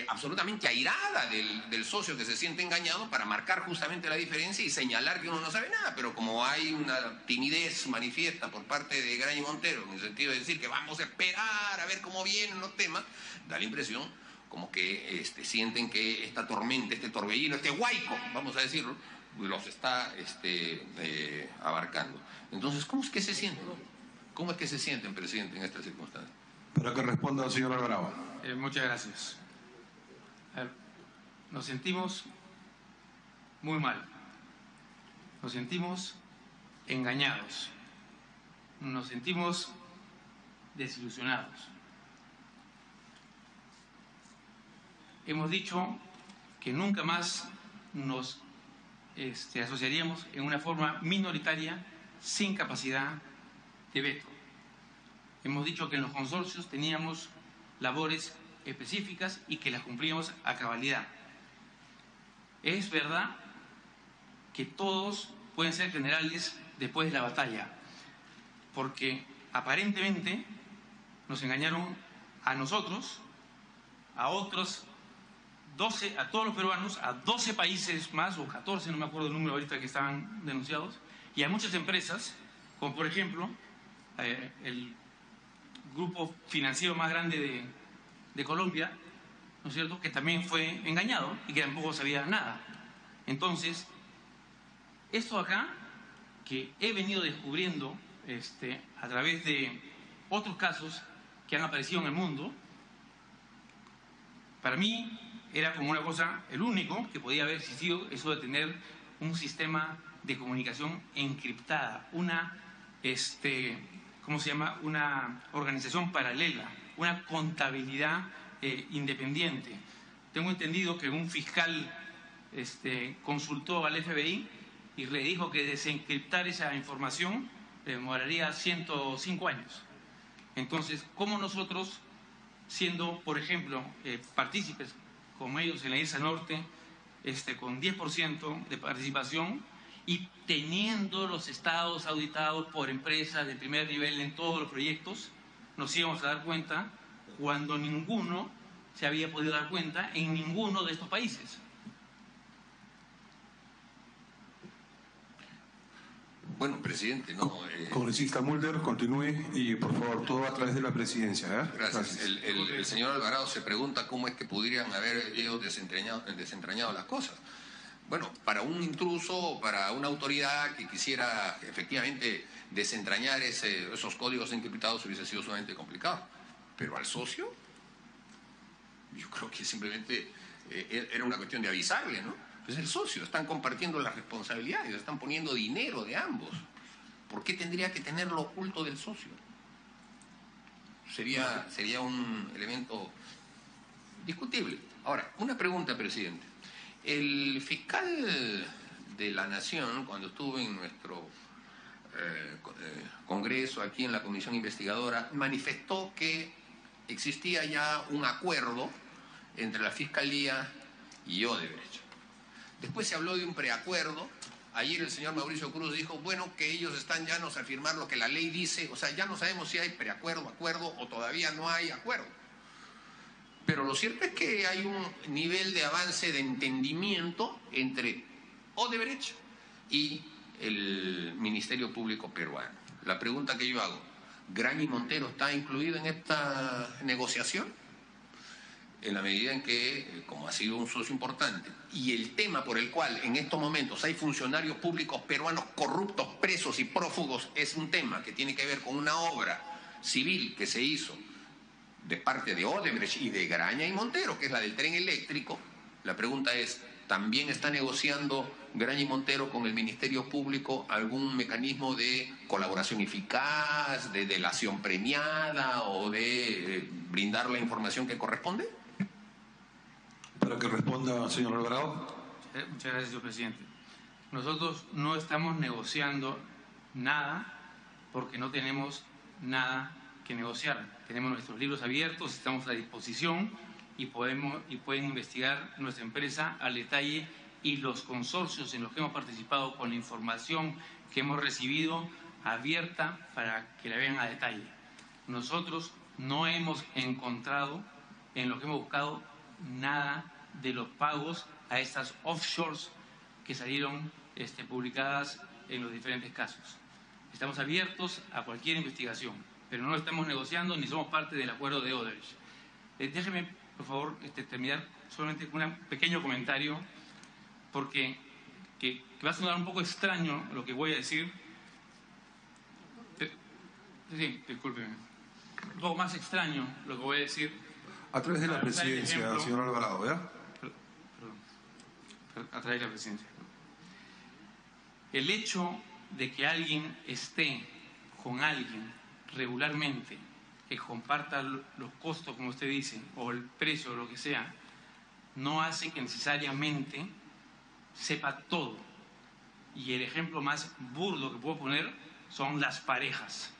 absolutamente airada del socio que se siente engañado, para marcar justamente la diferencia y señalar que uno no sabe nada. Pero como hay una timidez manifiesta por parte de Graña y Montero, en el sentido de decir que vamos a esperar a ver cómo vienen los temas, da la impresión como que sienten que esta tormenta, este torbellino, este huaico, vamos a decirlo, los está abarcando. Entonces, ¿cómo es que se sienten? ¿Cómo es que se sienten, presidente, en estas circunstancias? Para que responda el señor Alvarado. Muchas gracias. Nos sentimos muy mal. Nos sentimos engañados. Nos sentimos desilusionados. Hemos dicho que nunca más nos asociaríamos en una forma minoritaria sin capacidad de veto. Hemos dicho que en los consorcios teníamos labores específicas y que las cumplíamos a cabalidad. Es verdad que todos pueden ser generales después de la batalla, porque aparentemente nos engañaron a nosotros, a otros 12, a todos los peruanos, a 12 países más, o 14, no me acuerdo el número ahorita que estaban denunciados, y a muchas empresas, como por ejemplo el grupo financiero más grande de Colombia, ¿no es cierto?, que también fue engañado y que tampoco sabía nada. Entonces, esto acá, que he venido descubriendo a través de otros casos que han aparecido en el mundo, para mí era como una cosa, el único que podía haber existido, eso de tener un sistema de comunicación encriptada, una ¿cómo se llama?, una organización paralela, una contabilidad independiente. Tengo entendido que un fiscal consultó al FBI y le dijo que desencriptar esa información demoraría 105 años. Entonces, ¿cómo nosotros, siendo, por ejemplo, partícipes como ellos en la IRSA Norte, con 10% de participación y teniendo los estados auditados por empresas de primer nivel en todos los proyectos, nos íbamos a dar cuenta cuando ninguno se había podido dar cuenta en ninguno de estos países? Bueno, presidente, no... Congresista Mulder, continúe y por favor todo a través de la presidencia. Gracias. El señor Alvarado se pregunta cómo es que pudieran haber ellos desentrañado las cosas. Bueno, para un intruso, para una autoridad que quisiera efectivamente desentrañar esos códigos encriptados hubiese sido sumamente complicado. Pero al socio, yo creo que simplemente era una cuestión de avisarle, ¿no? Es el socio, están compartiendo las responsabilidades, están poniendo dinero de ambos. ¿Por qué tendría que tenerlo oculto del socio? Sería un elemento discutible. Ahora, una pregunta, presidente. El fiscal de la Nación, cuando estuvo en nuestro Congreso, aquí en la Comisión Investigadora, manifestó que existía ya un acuerdo entre la Fiscalía y Odebrecht. Después se habló de un preacuerdo. Ayer el señor Mauricio Cruz dijo, bueno, que ellos están llanos a firmar lo que la ley dice. O sea, ya no sabemos si hay preacuerdo, acuerdo o todavía no hay acuerdo. Pero lo cierto es que hay un nivel de avance de entendimiento entre Odebrecht y el Ministerio Público peruano. La pregunta que yo hago, ¿Graña y Montero está incluido en esta negociación? En la medida en que, como ha sido un socio importante, y el tema por el cual en estos momentos hay funcionarios públicos peruanos corruptos, presos y prófugos, es un tema que tiene que ver con una obra civil que se hizo de parte de Odebrecht y de Graña y Montero, que es la del tren eléctrico. La pregunta es, ¿también está negociando Graña y Montero con el Ministerio Público algún mecanismo de colaboración eficaz, de delación premiada o de brindar la información que corresponde? Para que responda, señor Alvarado. Muchas gracias, señor presidente. Nosotros no estamos negociando nada porque no tenemos nada que negociar. Tenemos nuestros libros abiertos, estamos a disposición y pueden investigar nuestra empresa al detalle y los consorcios en los que hemos participado con la información que hemos recibido abierta para que la vean a detalle. Nosotros no hemos encontrado en lo que hemos buscado nada de los pagos a estas offshores que salieron publicadas en los diferentes casos. Estamos abiertos a cualquier investigación, pero no estamos negociando ni somos parte del acuerdo de Odebrecht. Déjeme, por favor, terminar solamente con un pequeño comentario, porque que va a sonar un poco extraño lo que voy a decir. Sí, discúlpeme. Un poco más extraño lo que voy a decir. A través de la presidencia, señor Alvarado, ¿verdad? Perdón. A través de la presidencia. El hecho de que alguien esté con alguien regularmente, que comparta los costos, como usted dice, o el precio, o lo que sea, no hace que necesariamente sepa todo. Y el ejemplo más burdo que puedo poner son las parejas,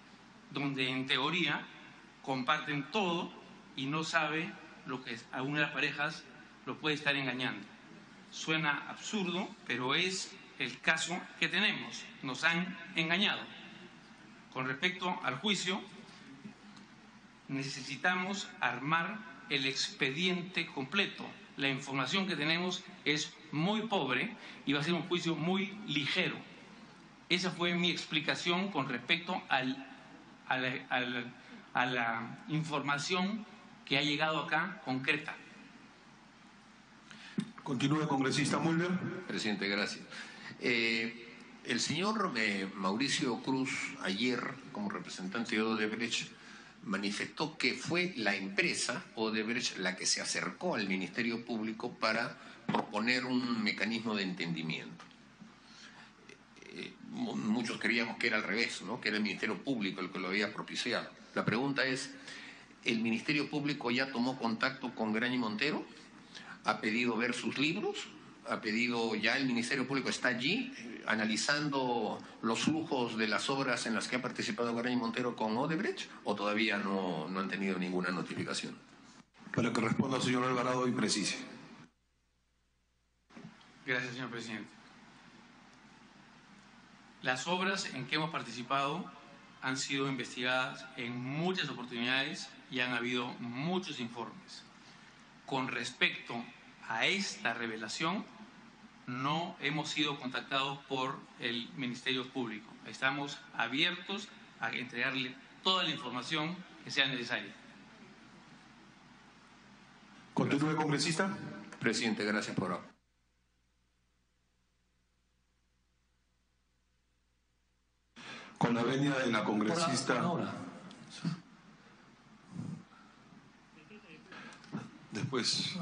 donde en teoría comparten todo y no sabe lo que a una de las parejas lo puede estar engañando. Suena absurdo, pero es el caso que tenemos. Nos han engañado. Con respecto al juicio, necesitamos armar el expediente completo. La información que tenemos es muy pobre y va a ser un juicio muy ligero. Esa fue mi explicación con respecto a la información que ha llegado acá concreta. Continúe, congresista Mulder. Presidente, gracias. El señor Mauricio Cruz, ayer, como representante de Odebrecht, manifestó que fue la empresa Odebrecht la que se acercó al Ministerio Público para proponer un mecanismo de entendimiento. Muchos muchos creíamos que era al revés, ¿no? Que era el Ministerio Público el que lo había propiciado. La pregunta es, ¿el Ministerio Público ya tomó contacto con Graña y Montero? ¿Ha pedido ver sus libros? ¿Ha pedido, ya el Ministerio Público está allí analizando los flujos de las obras en las que ha participado Graña y Montero con Odebrecht? ¿O todavía no han tenido ninguna notificación? Para que responda el señor Alvarado y precise. Gracias, señor presidente. Las obras en que hemos participado han sido investigadas en muchas oportunidades y han habido muchos informes. Con respecto a esta revelación, no hemos sido contactados por el Ministerio Público. Estamos abiertos a entregarle toda la información que sea necesaria. Continúe, congresista. Presidente, gracias por ahora. Con la venia de la congresista. Después,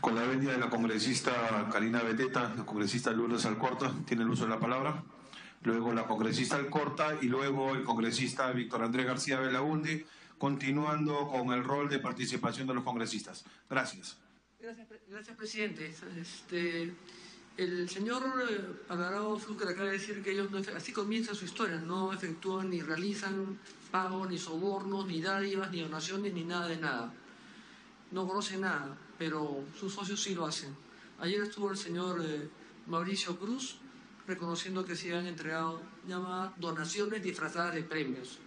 con la venia de la congresista Karina Beteta, la congresista Lourdes Alcorta, tiene el uso de la palabra. Luego la congresista Alcorta y luego el congresista Víctor Andrés García Belaúnde, continuando con el rol de participación de los congresistas. Gracias. Gracias, presidente. El señor Alvarado Fluker acaba de decir que ellos, así comienza su historia, no efectúan ni realizan pagos, ni sobornos, ni dádivas, ni donaciones, ni nada de nada. No conocen nada, pero sus socios sí lo hacen. Ayer estuvo el señor Mauricio Cruz reconociendo que se han entregado llamadas donaciones disfrazadas de premios.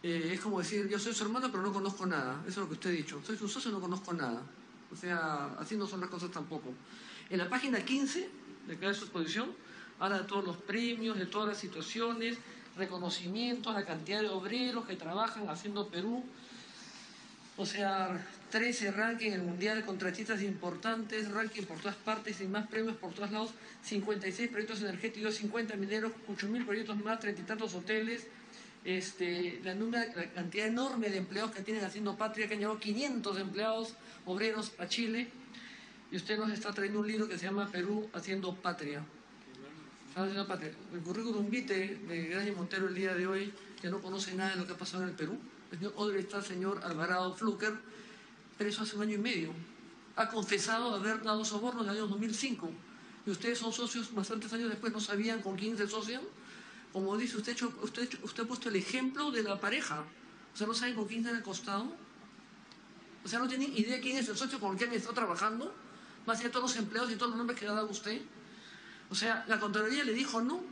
Es como decir, yo soy su hermano pero no conozco nada. Eso es lo que usted ha dicho. Soy su socio y no conozco nada. O sea, así no son las cosas tampoco. En la página 15 de cada exposición habla de todos los premios, de todas las situaciones, reconocimientos, la cantidad de obreros que trabajan haciendo Perú. O sea, 13 ranking en el Mundial de Contratistas Importantes, ranking por todas partes y más premios por todos lados, 56 proyectos energéticos, 50 mineros, 8.000 proyectos más, 30 y tantos hoteles, la cantidad enorme de empleados que tienen haciendo patria, que han llevado 500 empleados obreros a Chile, y usted nos está trayendo un libro que se llama Perú haciendo patria. El currículum vitae de Graña y Montero el día de hoy, que no conoce nada de lo que ha pasado en el Perú. El señor Odebrecht está el señor Alvarado Fluker, preso hace 1 año y medio. Ha confesado haber dado sobornos en el año 2005. Y ustedes son socios bastantes años después, no sabían con quién se asocian. Como dice, usted ha puesto el ejemplo de la pareja. O sea, no saben con quién se han acostado. O sea, no tienen idea quién es el socio con el que han estado trabajando. Más allá de todos los empleados y todos los nombres que ha dado usted. O sea, la Contraloría le dijo no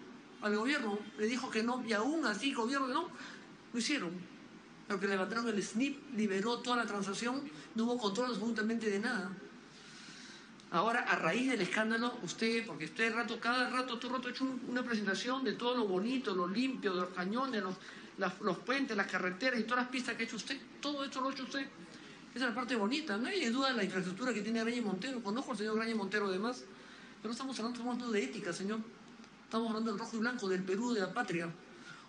al gobierno, le dijo que no, y aún así el gobierno no, lo hicieron. Porque levantaron el SNIP, liberó toda la transacción, no hubo control absolutamente de nada. Ahora, a raíz del escándalo, usted, porque usted cada rato ha hecho una presentación de todo lo bonito, lo limpio, de los cañones, los puentes, las carreteras y todas las pistas que ha hecho usted. Todo esto lo ha hecho usted. Esa es la parte bonita. No hay duda de la infraestructura que tiene Graña y Montero. Conozco al señor Graña y Montero además. Pero no estamos hablando de ética, señor. Estamos hablando del rojo y blanco, del Perú, de la patria.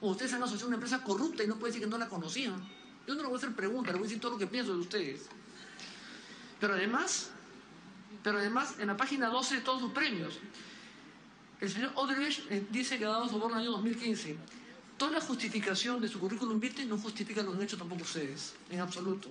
O ustedes han asociado a una empresa corrupta y no puede decir que no la conocían. Yo no le voy a hacer preguntas, le voy a decir todo lo que pienso de ustedes. Pero además, en la página 12 de todos sus premios, el señor Odebrecht dice que ha dado soborno en el año 2015. Toda la justificación de su currículum vitae no justifica lo que han hecho tampoco ustedes, en absoluto.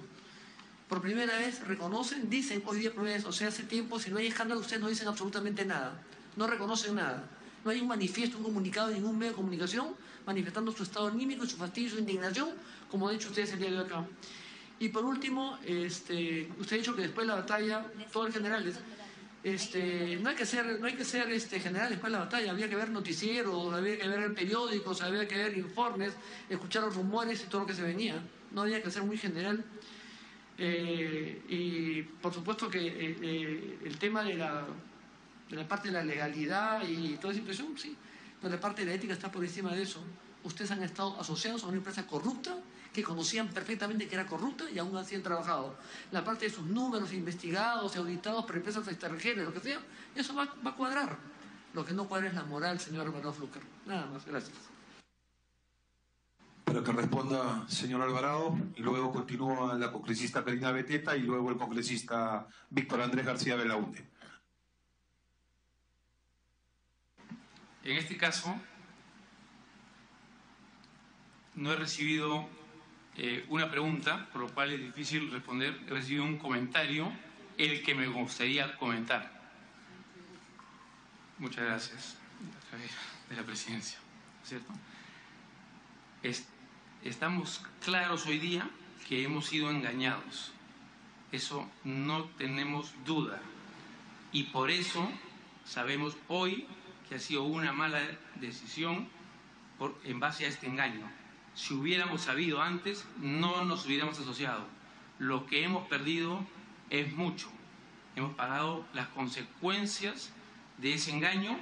Por primera vez reconocen, dicen hoy día, o sea, hace tiempo, si no hay escándalo, ustedes no dicen absolutamente nada, no reconocen nada. No hay un manifiesto, un comunicado de ningún medio de comunicación manifestando su estado anímico y su fastidio y su indignación, como han dicho ustedes el día de hoy acá. Y por último, usted ha dicho que después de la batalla, todos los generales, no hay que ser general después de la batalla, había que ver noticieros, había que ver periódicos, había que ver informes, escuchar los rumores y todo lo que se venía. No había que ser muy general. Y por supuesto que el tema de la parte de la legalidad y toda esa situación, sí, pero la parte de la ética está por encima de eso. Ustedes han estado asociados a una empresa corrupta que conocían perfectamente que era corrupta y aún así han trabajado. La parte de sus números investigados y auditados por empresas extranjeras, lo que sea, eso va a cuadrar. Lo que no cuadra es la moral, señor Alvarado Fluker. Nada más, gracias. Para que responda señor Alvarado, y luego continúa la congresista Karina Beteta y luego el congresista Víctor Andrés García Belaúnde. En este caso, no he recibido una pregunta, por lo cual es difícil responder. He recibido un comentario, el que me gustaría comentar. Muchas gracias, a través de la presidencia, ¿cierto? Estamos claros hoy día que hemos sido engañados. Eso no tenemos duda. Y por eso sabemos hoy que ha sido una mala decisión en base a este engaño. Si hubiéramos sabido antes, no nos hubiéramos asociado. Lo que hemos perdido es mucho. Hemos pagado las consecuencias de ese engaño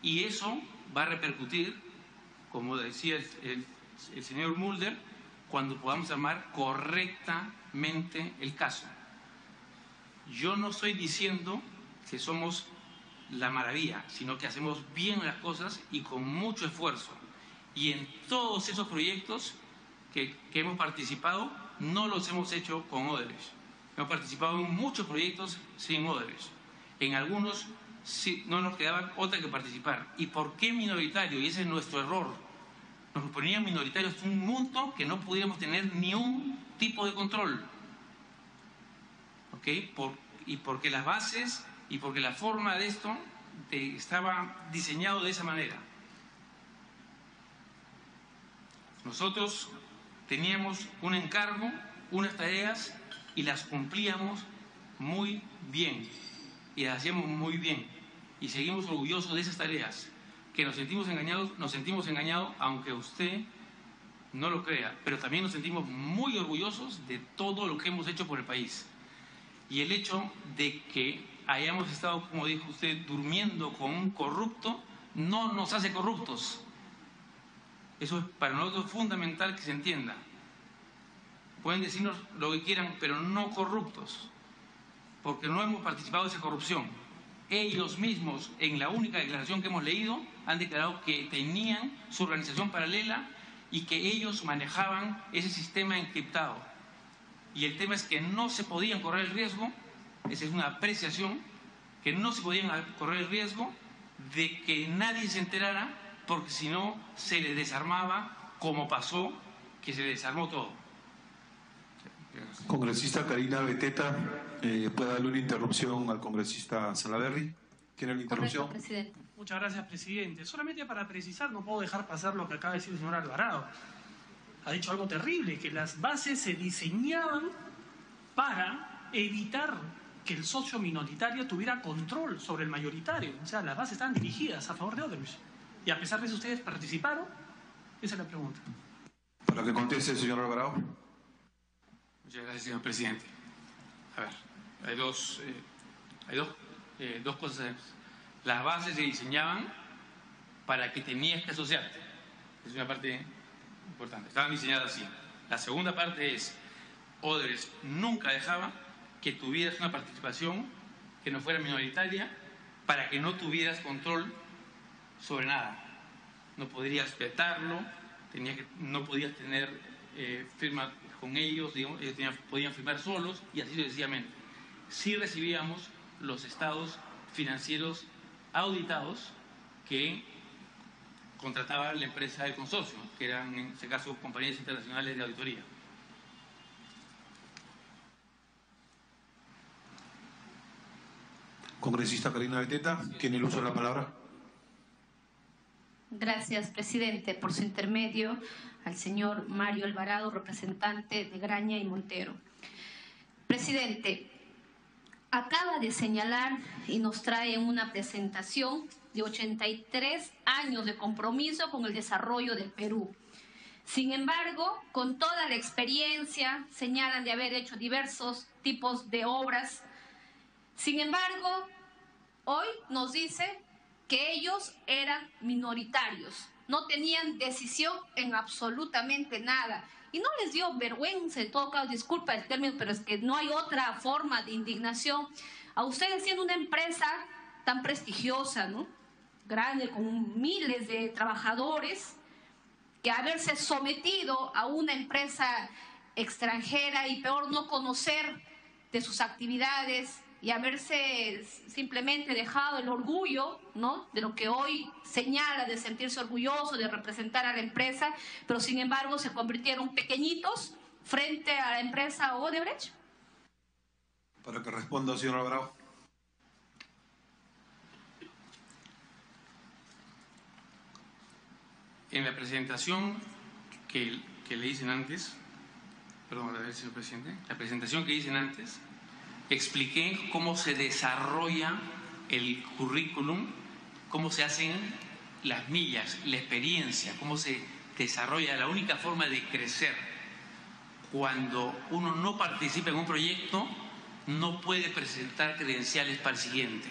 y eso va a repercutir, como decía el señor Mulder, cuando podamos armar correctamente el caso. Yo no estoy diciendo que somos la maravilla, sino que hacemos bien las cosas y con mucho esfuerzo. Y en todos esos proyectos que hemos participado, no los hemos hecho con Odebrecht. Hemos participado en muchos proyectos sin Odebrecht. En algunos sí, no nos quedaba otra que participar. ¿Y por qué minoritario? Y ese es nuestro error. Nos ponían minoritarios un monto que no pudiéramos tener ni un tipo de control. ¿Ok? Y porque las bases y porque la forma de esto estaba diseñado de esa manera. Nosotros teníamos un encargo, unas tareas y las cumplíamos muy bien. Y las hacíamos muy bien. Y seguimos orgullosos de esas tareas. Que nos sentimos engañados, aunque usted no lo crea. Pero también nos sentimos muy orgullosos de todo lo que hemos hecho por el país. Y el hecho de que hayamos estado, como dijo usted, durmiendo con un corrupto, no nos hace corruptos. Eso es para nosotros fundamental que se entienda. Pueden decirnos lo que quieran, pero no corruptos, porque no hemos participado de esa corrupción. Ellos mismos, en la única declaración que hemos leído, han declarado que tenían su organización paralela y que ellos manejaban ese sistema encriptado. Y el tema es que no se podían correr el riesgo, esa es una apreciación, que no se podían correr el riesgo de que nadie se enterara, porque si no se le desarmaba, como pasó, que se le desarmó todo. Congresista Karina Beteta, ¿puede darle una interrupción al congresista Salaverry? ¿Tiene la interrupción? Correcto, presidente. Muchas gracias, presidente. Solamente para precisar, no puedo dejar pasar lo que acaba de decir el señor Alvarado. Ha dicho algo terrible, que las bases se diseñaban para evitar que el socio minoritario tuviera control sobre el mayoritario. O sea, las bases estaban dirigidas a favor de Odebrecht. Y a pesar de eso, ¿ustedes participaron? Esa es la pregunta. Para que conteste el señor Alvarado. Muchas gracias, señor presidente. A ver, hay dos cosas. Las bases se diseñaban para que tenías que asociarte. Es una parte importante. Estaban diseñadas así. La segunda parte es, Odebrecht nunca dejaba que tuvieras una participación que no fuera minoritaria para que no tuvieras control sobre nada. No podrías vetarlo, no podías tener firma con ellos, digamos, ellos podían firmar solos y así sucesivamente. Sí recibíamos los estados financieros auditados que contrataba la empresa del consorcio, que eran en este caso compañías internacionales de auditoría. Congresista Karina Beteta, tiene el uso de la palabra. Gracias, presidente. Por su intermedio, al señor Mario Alvarado, representante de Graña y Montero. Presidente, acaba de señalar y nos trae una presentación de 83 años de compromiso con el desarrollo del Perú. Sin embargo, con toda la experiencia, señalan de haber hecho diversos tipos de obras. Sin embargo, hoy nos dice que ellos eran minoritarios, no tenían decisión en absolutamente nada. Y no les dio vergüenza, en todo caso, disculpa el término, pero es que no hay otra forma de indignación. A ustedes siendo una empresa tan prestigiosa, ¿no?, grande, con miles de trabajadores, que haberse sometido a una empresa extranjera y peor no conocer de sus actividades, y haberse simplemente dejado el orgullo, ¿no?, de lo que hoy señala, de sentirse orgulloso, de representar a la empresa, pero sin embargo se convirtieron pequeñitos frente a la empresa Odebrecht? Para que responda, señor Alvarado. En la presentación que le dicen antes, perdón, a ver, señor presidente, la presentación que dicen antes, expliqué cómo se desarrolla el currículum, cómo se hacen las millas, la experiencia, cómo se desarrolla. La única forma de crecer cuando uno no participa en un proyecto, no puede presentar credenciales para el siguiente.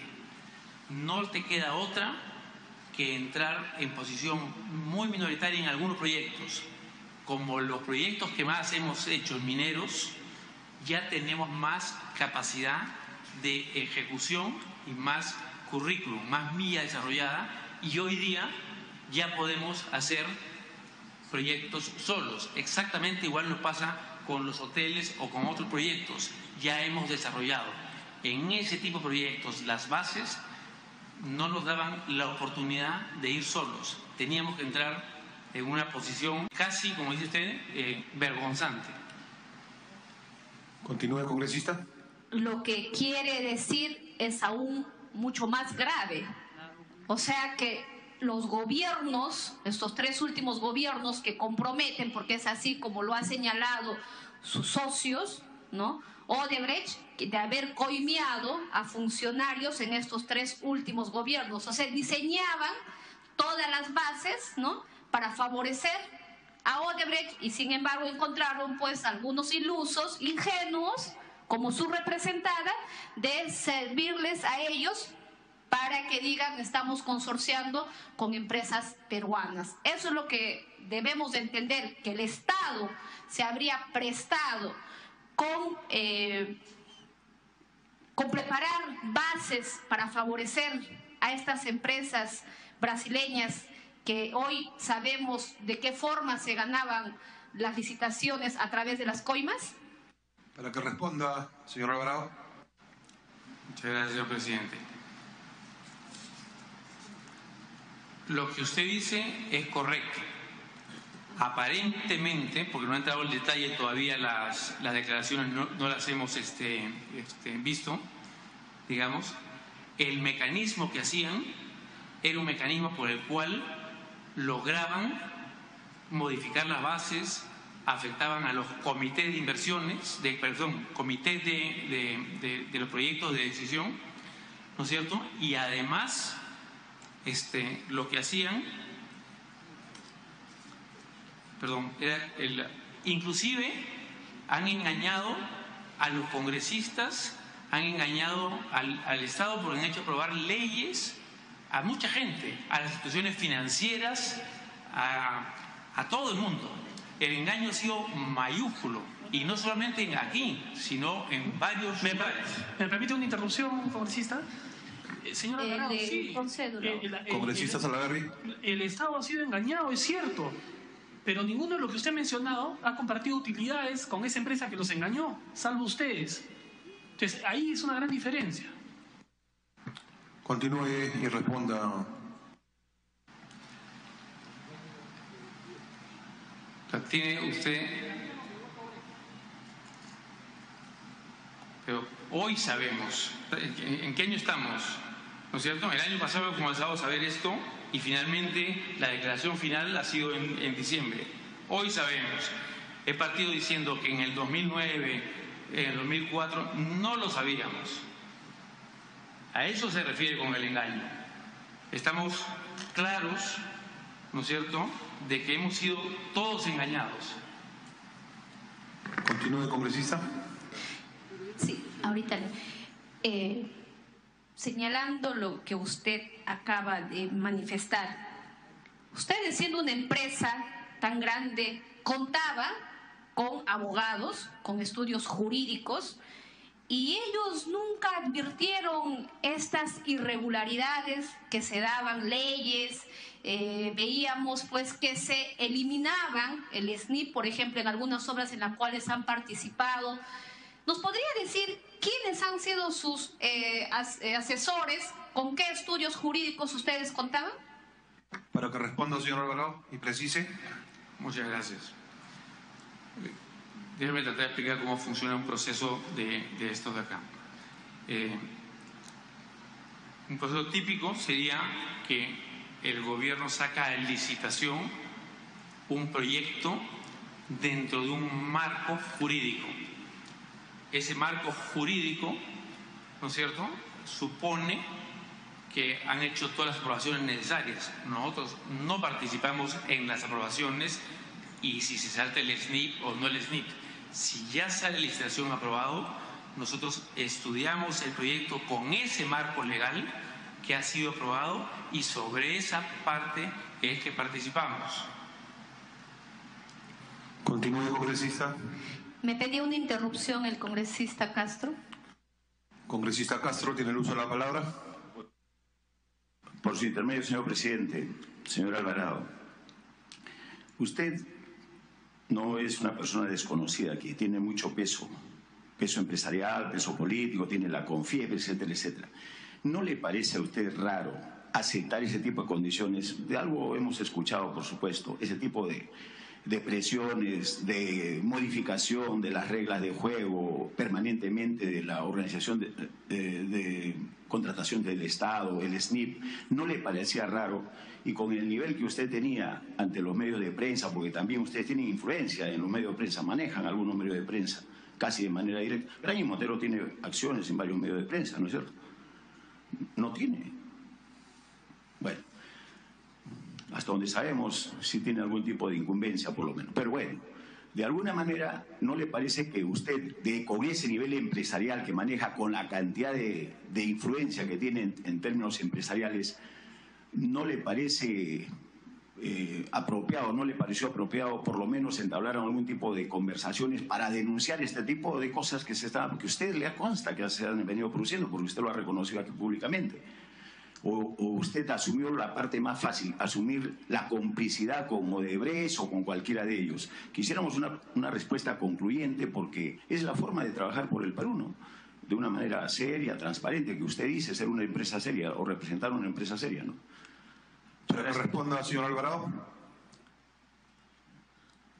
No te queda otra que entrar en posición muy minoritaria en algunos proyectos. Como los proyectos que más hemos hecho en mineros, ya tenemos más capacidad de ejecución y más currículum, más milla desarrollada, y hoy día ya podemos hacer proyectos solos. Exactamente igual nos pasa con los hoteles o con otros proyectos. Ya hemos desarrollado en ese tipo de proyectos las bases, no nos daban la oportunidad de ir solos. Teníamos que entrar en una posición casi, como dice usted, vergonzante. Continúe, congresista. Lo que quiere decir es aún mucho más grave. O sea que los gobiernos, estos 3 últimos gobiernos que comprometen, porque es así como lo han señalado sus socios, ¿no?, Odebrecht, de haber coimeado a funcionarios en estos 3 últimos gobiernos. O sea, diseñaban todas las bases, ¿no?, para favorecer a Odebrecht, y sin embargo encontraron pues algunos ilusos, ingenuos, como su representada, de servirles a ellos para que digan estamos consorciando con empresas peruanas. Eso es lo que debemos de entender, que el Estado se habría prestado con preparar bases para favorecer a estas empresas brasileñas que hoy sabemos de qué forma se ganaban las licitaciones a través de las coimas. Para que responda, señor Alvarado. Muchas gracias, señor presidente. Lo que usted dice es correcto. Aparentemente, porque no ha entrado en detalle todavía las declaraciones, no las hemos visto, digamos, el mecanismo que hacían era un mecanismo por el cual lograban modificar las bases, afectaban a los comités de inversiones, comités de los proyectos de decisión, ¿no es cierto? Y además, lo que hacían, inclusive han engañado a los congresistas, han engañado al Estado porque han hecho aprobar leyes a mucha gente, a las instituciones financieras, a todo el mundo. El engaño ha sido mayúsculo, y no solamente aquí, sino en varios lugares. ¿Me permite una interrupción, congresista? Señor Alvarado, sí. Congresista Salaverry. El Estado ha sido engañado, es cierto, pero ninguno de lo que usted ha mencionado ha compartido utilidades con esa empresa que los engañó, salvo ustedes. Entonces, ahí es una gran diferencia. Continúe y responda. Tiene usted, pero hoy sabemos, ¿en qué año estamos? ¿No es cierto? El año pasado comenzamos a saber esto y finalmente la declaración final ha sido en diciembre. Hoy sabemos. He partido diciendo que en el 2009, en el 2004, no lo sabíamos. A eso se refiere con el engaño. Estamos claros, ¿no es cierto?, de que hemos sido todos engañados. Continúe, congresista. Sí, ahorita señalando lo que usted acaba de manifestar. Ustedes, siendo una empresa tan grande, contaba con abogados, con estudios jurídicos, y ellos nunca advirtieron estas irregularidades que se daban, leyes. Veíamos pues que se eliminaban el SNIP, por ejemplo, en algunas obras en las cuales han participado. ¿Nos podría decir ¿quiénes han sido sus asesores? ¿Con qué estudios jurídicos ustedes contaban? Para que responda, señor Alvarado, y precise. Muchas gracias. Déjeme tratar de explicar cómo funciona un proceso de estos de acá. Un proceso típico sería que el gobierno saca a licitación un proyecto dentro de un marco jurídico. Ese marco jurídico, ¿no es cierto?, supone que han hecho todas las aprobaciones necesarias. Nosotros no participamos en las aprobaciones y si se salta el SNIP o no el SNIP. Si ya sale la licitación aprobado, nosotros estudiamos el proyecto con ese marco legal que ha sido aprobado y sobre esa parte es que participamos. Continúe, congresista. Me pedía una interrupción el congresista Castro. Congresista Castro, tiene el uso de la palabra. Por su intermedio, señor presidente, señor Alvarado, usted no es una persona desconocida aquí, tiene mucho peso empresarial, peso político, tiene la CONFIEP, etcétera, etcétera. ¿No le parece a usted raro aceptar ese tipo de condiciones? De algo hemos escuchado, por supuesto, ese tipo de presiones, de modificación de las reglas de juego permanentemente de la organización de contratación del Estado, el SNIP. ¿No le parecía raro? Y con el nivel que usted tenía ante los medios de prensa, porque también ustedes tienen influencia en los medios de prensa, manejan algunos medios de prensa casi de manera directa. Graña y Montero tiene acciones en varios medios de prensa, ¿no es cierto? No tiene. Bueno, hasta donde sabemos, sí tiene algún tipo de incumbencia por lo menos. Pero bueno, de alguna manera, ¿no le parece que usted, con ese nivel empresarial que maneja, con la cantidad de influencia que tiene en términos empresariales, no le parece apropiado, no le pareció apropiado por lo menos entablar algún tipo de conversaciones para denunciar este tipo de cosas que que usted le consta que se han venido produciendo, porque usted lo ha reconocido aquí públicamente? ¿O usted asumió la parte más fácil, asumir la complicidad con Odebrecht o con cualquiera de ellos? Quisiéramos una respuesta concluyente, porque es la forma de trabajar por el Perú, ¿no? De una manera seria, transparente, que usted dice ser una empresa seria o representar una empresa seria, ¿no? Para que responda, señor Alvarado.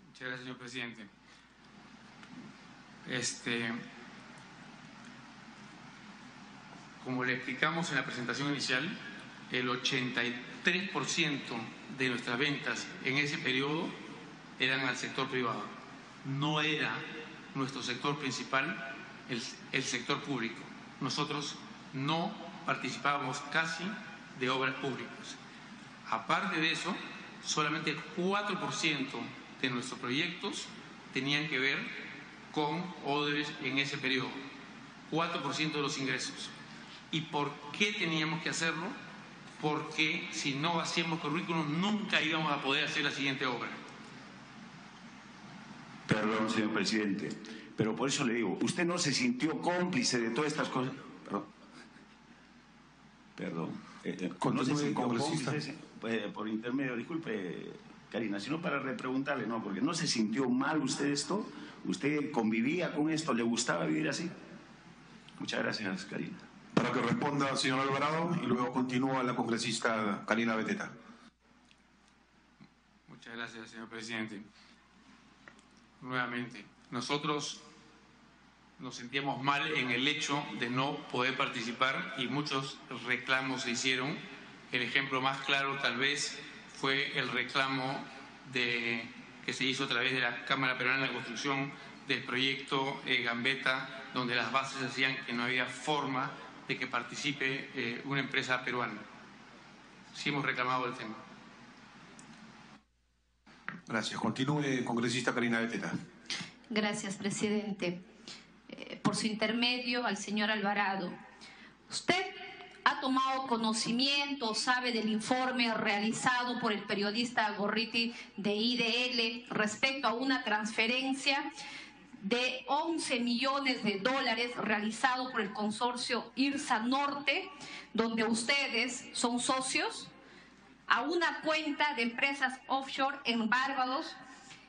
Muchas gracias, señor presidente. Como le explicamos en la presentación inicial, el 83% de nuestras ventas en ese periodo eran al sector privado. No era nuestro sector principal el sector público. Nosotros no participábamos casi de obras públicas. Aparte de eso, solamente el 4% de nuestros proyectos tenían que ver con Odebrecht en ese periodo. 4% de los ingresos. ¿Y por qué teníamos que hacerlo? Porque si no hacíamos currículum nunca íbamos a poder hacer la siguiente obra. Perdón, señor presidente, pero por eso le digo, ¿usted no se sintió cómplice de todas estas cosas? Perdón. ¿No se sintió cómplice por intermedio? Disculpe, Karina, sino para repreguntarle, ¿no? Porque ¿no se sintió mal usted esto? ¿Usted convivía con esto? ¿Le gustaba vivir así? Muchas gracias, Karina. Para que responda, señor Alvarado, y luego continúa la congresista Karina Beteta. Muchas gracias, señor presidente. Nuevamente, nosotros nos sentíamos mal en el hecho de no poder participar y muchos reclamos se hicieron. El ejemplo más claro tal vez fue el reclamo que se hizo a través de la Cámara Peruana de la Construcción del proyecto Gambetta, donde las bases decían que no había forma de que participe una empresa peruana. Sí hemos reclamado el tema. Gracias. Continúe, congresista Karina Beteta. Gracias, presidente. Por su intermedio, al señor Alvarado. Usted ha tomado conocimiento, sabe del informe realizado por el periodista Gorriti de IDL respecto a una transferencia de 11 millones de dólares realizado por el consorcio IRSA Norte, donde ustedes son socios, a una cuenta de empresas offshore en Barbados,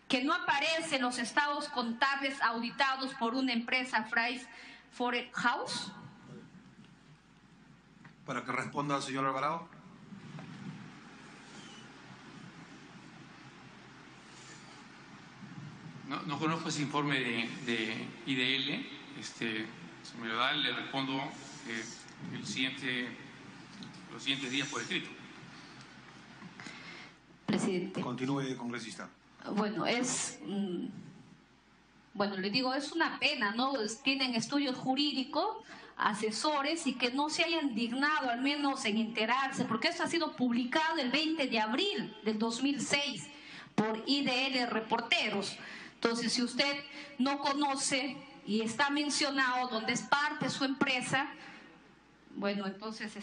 que no aparece en los estados contables auditados por una empresa Forest House? Para que responda el señor Alvarado. No conozco ese informe de IDL. Si me lo da, le respondo los siguientes días por escrito. Presidente. Continúe, congresista. Bueno, le digo, es una pena, ¿no? Tienen estudios jurídicos, asesores, y que no se hayan dignado al menos en enterarse, porque esto ha sido publicado el 20 de abril del 2006 por IDL Reporteros. Entonces, si usted no conoce y está mencionado donde es parte de su empresa, bueno, entonces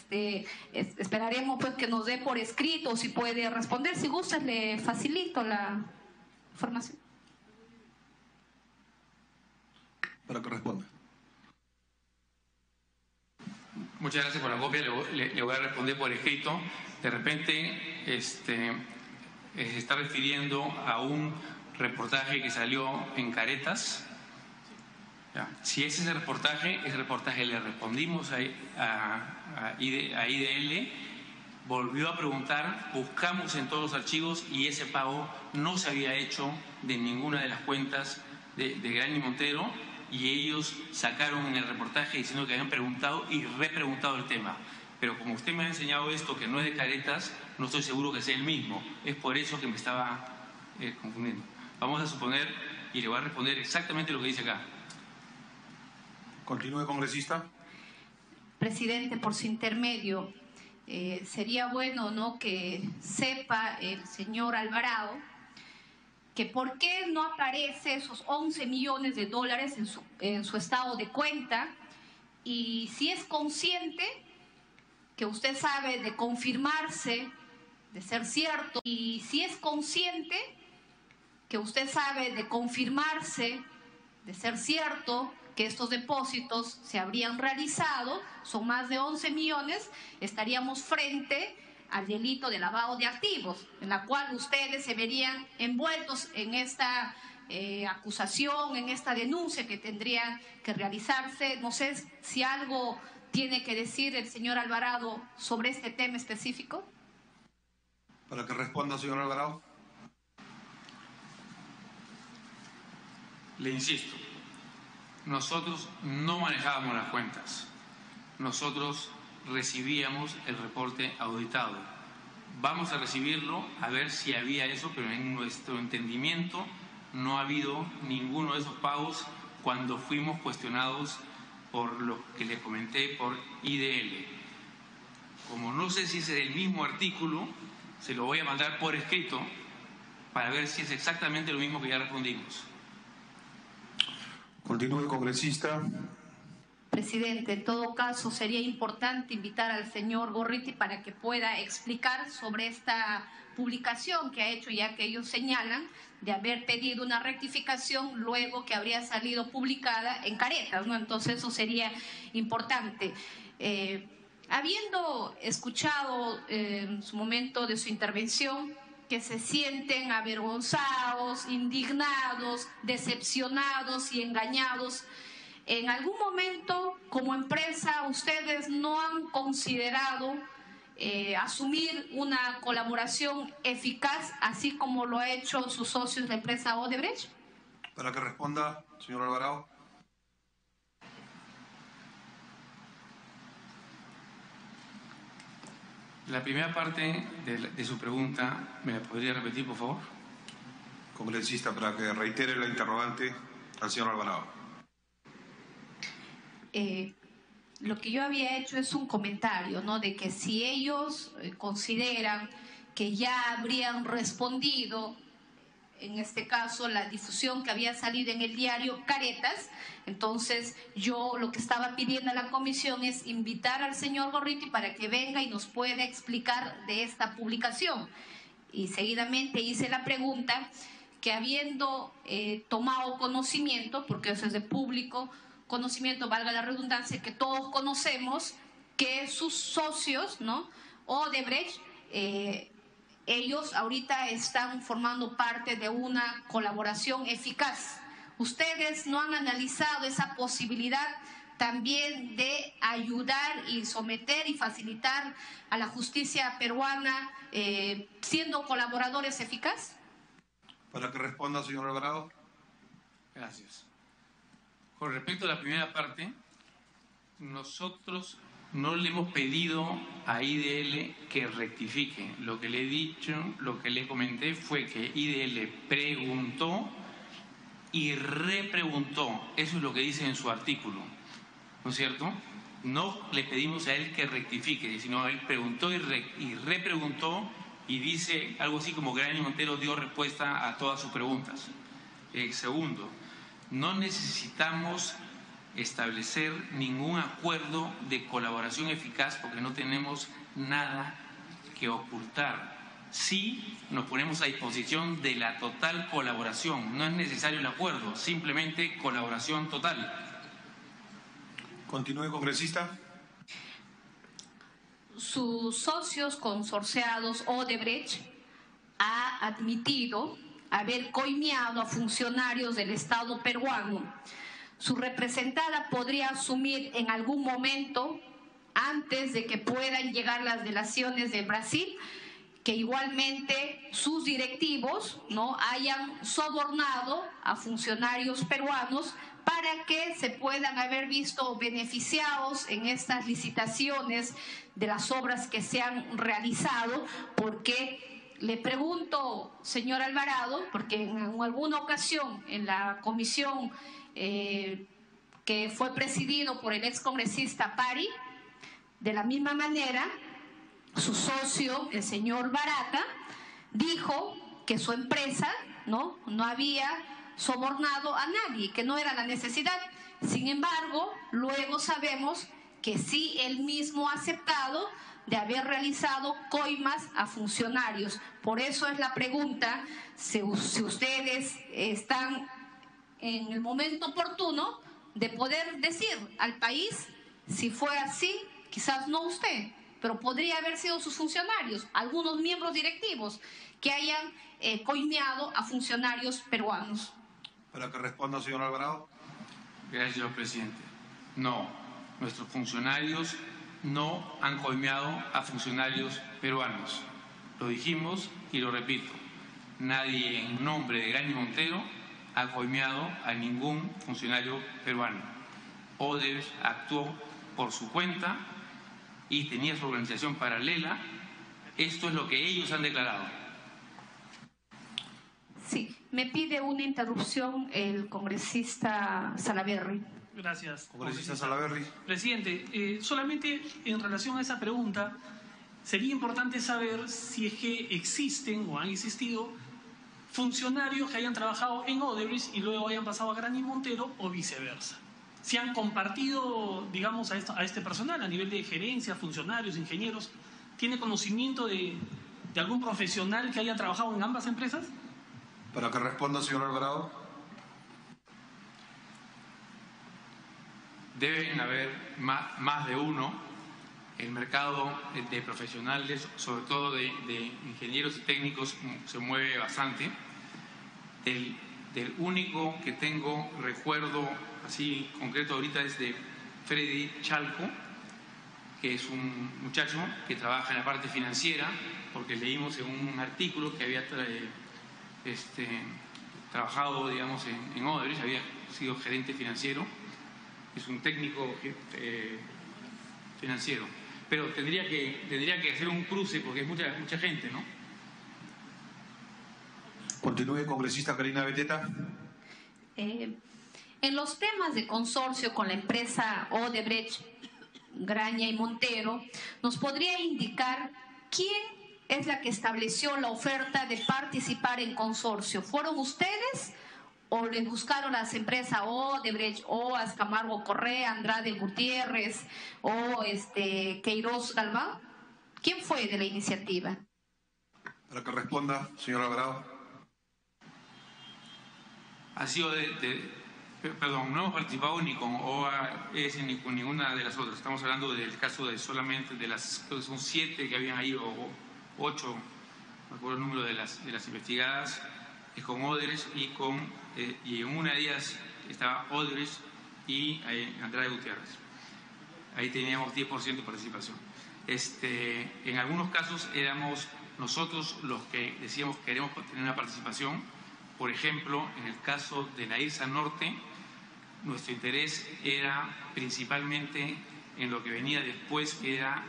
esperaremos pues que nos dé por escrito, si puede responder. Si gusta, le facilito la información. Para que responda. Muchas gracias por la copia. Le voy a responder por escrito. De repente se está refiriendo a un reportaje que salió en Caretas. Si ese es el reportaje le respondimos a IDL, volvió a preguntar, buscamos en todos los archivos y ese pago no se había hecho de ninguna de las cuentas de Graña y Montero, y ellos sacaron en el reportaje diciendo que habían preguntado y repreguntado el tema. Pero como usted me ha enseñado esto, que no es de Caretas, no estoy seguro que sea el mismo. Es por eso que me estaba confundiendo. Vamos a suponer, y le voy a responder exactamente lo que dice acá. Continúe, congresista. Presidente, por su intermedio, sería bueno, ¿no?, que sepa el señor Alvarado que por qué no aparece esos 11 millones de dólares en su estado de cuenta, y si es consciente que usted sabe de confirmarse, de ser cierto, y si es consciente que usted sabe de confirmarse, de ser cierto, que estos depósitos se habrían realizado, son más de 11 millones, estaríamos frente al delito de lavado de activos, en la cual ustedes se verían envueltos en esta acusación, en esta denuncia que tendría que realizarse. No sé si algo tiene que decir el señor Alvarado sobre este tema específico. Para que responda, señor Alvarado. Le insisto, nosotros no manejábamos las cuentas, nosotros recibíamos el reporte auditado. Vamos a recibirlo a ver si había eso, pero en nuestro entendimiento no ha habido ninguno de esos pagos cuando fuimos cuestionados por lo que le comenté por IDL. Como no sé si es el mismo artículo, se lo voy a mandar por escrito para ver si es exactamente lo mismo que ya respondimos. Continúe, congresista. Presidente, en todo caso sería importante invitar al señor Gorriti para que pueda explicar sobre esta publicación que ha hecho, ya que ellos señalan de haber pedido una rectificación luego que habría salido publicada en Caretas, ¿no? Entonces eso sería importante. Habiendo escuchado en su momento de su intervención que se sienten avergonzados, indignados, decepcionados y engañados, ¿en algún momento como empresa ustedes no han considerado asumir una colaboración eficaz, así como lo ha hecho sus socios de la empresa Odebrecht? Para que responda, señor Alvarado. La primera parte de su pregunta, ¿me la podría repetir, por favor? Congresista, para que reitere la interrogante al señor Alvarado. Lo que yo había hecho es un comentario, ¿no?, de que si ellos consideran que ya habrían respondido, en este caso la difusión que había salido en el diario Caretas, entonces yo lo que estaba pidiendo a la comisión es invitar al señor Gorriti para que venga y nos pueda explicar de esta publicación. Y seguidamente hice la pregunta que, habiendo tomado conocimiento, porque eso es de público conocimiento, valga la redundancia, que todos conocemos, que sus socios, ¿no?, Odebrecht, ellos ahorita están formando parte de una colaboración eficaz. ¿Ustedes no han analizado esa posibilidad también de ayudar y someter y facilitar a la justicia peruana siendo colaboradores eficaces? Para que responda, señor Alvarado. Gracias. Con respecto a la primera parte, nosotros no le hemos pedido a IDL que rectifique. Lo que le he dicho, lo que le comenté fue que IDL preguntó y repreguntó. Eso es lo que dice en su artículo, ¿no es cierto? No le pedimos a él que rectifique, sino él preguntó y repreguntó y dice algo así como que Graña Montero dio respuesta a todas sus preguntas. Segundo, no necesitamos establecer ningún acuerdo de colaboración eficaz porque no tenemos nada que ocultar. Sí nos ponemos a disposición de la total colaboración, no es necesario el acuerdo, simplemente colaboración total. Continúe, congresista. Sus socios consorciados Odebrecht ha admitido haber coimeado a funcionarios del Estado peruano. Su representada podría asumir en algún momento, antes de que puedan llegar las delaciones de Brasil, que igualmente sus directivos no hayan sobornado a funcionarios peruanos para que se puedan haber visto beneficiados en estas licitaciones de las obras que se han realizado, porque le pregunto, señor Alvarado, porque en alguna ocasión en la comisión que fue presidido por el excongresista Pari, de la misma manera, su socio, el señor Barata, dijo que su empresa no había sobornado a nadie, que no era la necesidad. Sin embargo, luego sabemos que sí él mismo ha aceptado de haber realizado coimas a funcionarios. Por eso es la pregunta, si ustedes están en el momento oportuno de poder decir al país si fue así, quizás no usted, pero podría haber sido sus funcionarios, algunos miembros directivos que hayan coimeado a funcionarios peruanos. Para que responda, señor Alvarado. Gracias, señor presidente. No, nuestros funcionarios no han coimeado a funcionarios peruanos. Lo dijimos y lo repito. Nadie en nombre de Graña Montero ha coimeado a ningún funcionario peruano. Odebrecht actuó por su cuenta y tenía su organización paralela. Esto es lo que ellos han declarado. Sí, me pide una interrupción el congresista Salaverry. Gracias. Congresista Salaverry. Presidente, solamente en relación a esa pregunta, sería importante saber si es que existen o han existido funcionarios que hayan trabajado en Odebrecht y luego hayan pasado a Graña Montero o viceversa. Si han compartido, digamos, a este personal a nivel de gerencia, funcionarios, ingenieros, ¿tiene conocimiento de algún profesional que haya trabajado en ambas empresas? Para que responda, señor Alvarado. Deben haber más de uno. El mercado de profesionales, sobre todo de ingenieros y técnicos, se mueve bastante. Del único que tengo recuerdo así concreto ahorita es de Freddy Chalco, que es un muchacho que trabaja en la parte financiera, porque leímos en un artículo que había trabajado, digamos, en Odebrecht, había sido gerente financiero, es un técnico financiero. Pero tendría que hacer un cruce porque es mucha gente, ¿no? Continúe, congresista Karina Beteta. En los temas de consorcio con la empresa Odebrecht, Graña y Montero, ¿nos podría indicar quién es la que estableció la oferta de participar en consorcio? ¿Fueron ustedes o les buscaron las empresas Odebrecht o Camargo Correa, Andrade Gutiérrez o Queiroz Galván? ¿Quién fue de la iniciativa? Para que responda, señor Alvarado. Ha sido perdón, no hemos participado ni con OAS ni con ninguna de las otras. Estamos hablando del caso de solamente de las, creo que son 7 que habían ahí, o 8, no recuerdo el número de las investigadas, es con Odebrecht y en una de ellas estaba Odebrecht y Andrade Gutiérrez. Ahí teníamos 10% de participación. En algunos casos éramos nosotros los que decíamos que queremos tener una participación. Por ejemplo, en el caso de la IRSA Norte, nuestro interés era principalmente en lo que venía después, que era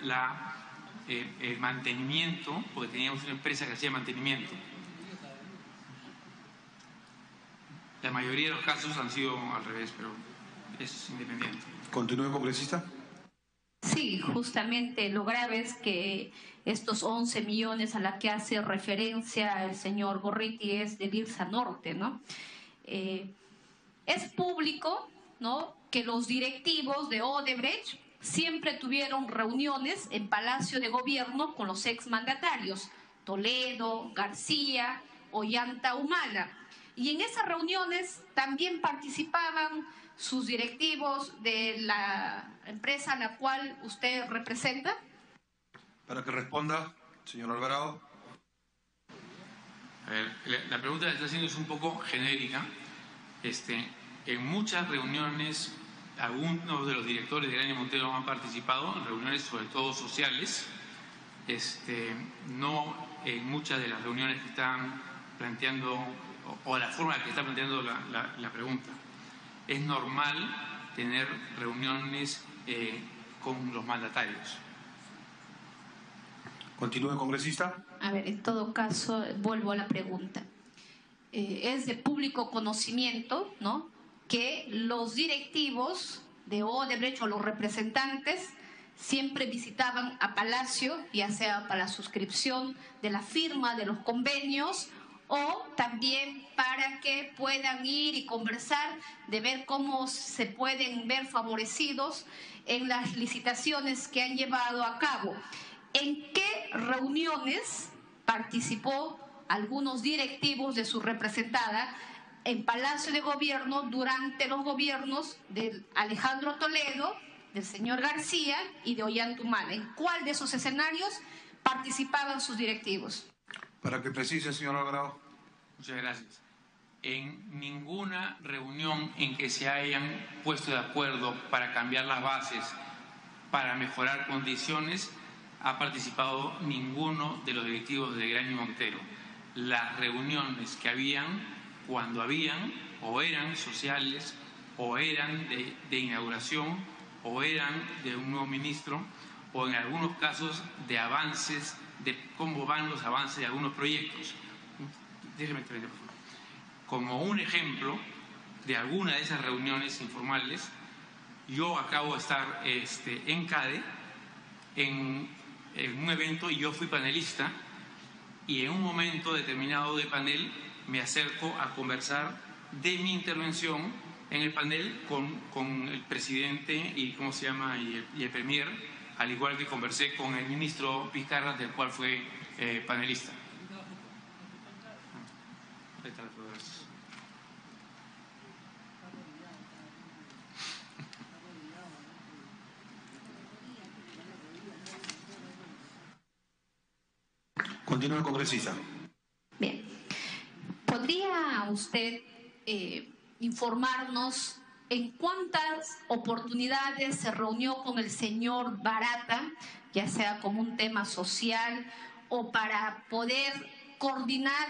el mantenimiento, porque teníamos una empresa que hacía mantenimiento. La mayoría de los casos han sido al revés, pero es independiente. Continúe, congresista. Sí, justamente lo grave es que estos 11 millones a la que hace referencia el señor Gorriti es del IRSA Norte, ¿no? Es público, ¿no?, que los directivos de Odebrecht siempre tuvieron reuniones en Palacio de Gobierno con los exmandatarios Toledo, García, Ollanta Humala. Y en esas reuniones también participaban sus directivos de la empresa a la cual usted representa. Para que responda, señor Alvarado. A ver, la pregunta que está haciendo es un poco genérica. En muchas reuniones, algunos de los directores de Graña y Montero han participado en reuniones sobre todo sociales, no en muchas de las reuniones que están planteando o la forma en que está planteando la pregunta. Es normal tener reuniones con los mandatarios. Continúe, congresista. A ver, en todo caso, vuelvo a la pregunta. Es de público conocimiento, ¿no?, que los directivos de Odebrecht o los representantes siempre visitaban a Palacio, ya sea para la suscripción de la firma de los convenios o también para que puedan ir y conversar de ver cómo se pueden ver favorecidos en las licitaciones que han llevado a cabo. ¿En qué reuniones participó algunos directivos de su representada en Palacio de Gobierno durante los gobiernos de Alejandro Toledo, del señor García y de Ollanta Humala? ¿En cuál de esos escenarios participaban sus directivos? Para que precise, señor Alvarado. Muchas gracias. En ninguna reunión en que se hayan puesto de acuerdo para cambiar las bases, para mejorar condiciones, ha participado ninguno de los directivos de Graña y Montero. Las reuniones que habían, cuando habían, o eran sociales, o eran de inauguración, o eran de un nuevo ministro, o en algunos casos de avances, de cómo van los avances de algunos proyectos. Déjeme terminar, por favor. Como un ejemplo de alguna de esas reuniones informales, yo acabo de estar en CADE, en un evento, y yo fui panelista, y en un momento determinado de panel me acerco a conversar de mi intervención en el panel con el presidente y el premier, al igual que conversé con el ministro Vizcarra, del cual fue panelista. Continúe, congresista. Bien. ¿Podría usted informarnos en cuántas oportunidades se reunió con el señor Barata, ya sea como un tema social o para poder coordinar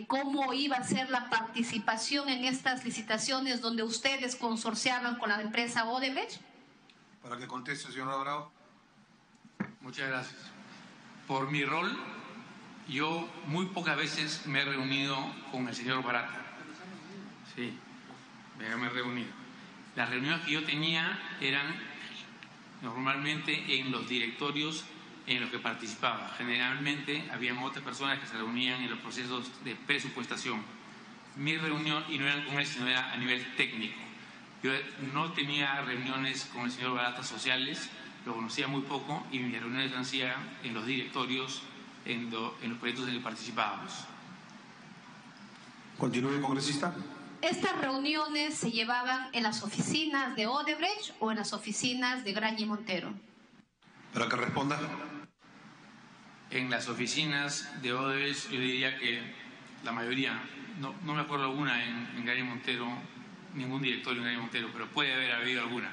cómo iba a ser la participación en estas licitaciones donde ustedes consorciaban con la empresa Odebrecht? Para que conteste, señor Alvarado. Muchas gracias. Por mi rol, yo muy pocas veces me he reunido con el señor Barata. Sí, me he reunido. Las reuniones que yo tenía eran normalmente en los directorios en los que participaba. Generalmente habían otras personas que se reunían en los procesos de presupuestación. Mi reunión, y no eran con él, sino era a nivel técnico. Yo no tenía reuniones con el señor Barata sociales, lo conocía muy poco, y mis reuniones las hacía en los directorios, en los proyectos en los que participábamos. Continúe, congresista. ¿Estas reuniones se llevaban en las oficinas de Odebrecht o en las oficinas de Graña y Montero? Para que responda. En las oficinas de Odebrecht, yo diría que la mayoría, no me acuerdo alguna en Graña y Montero, ningún directorio en Graña Montero, pero puede haber habido alguna.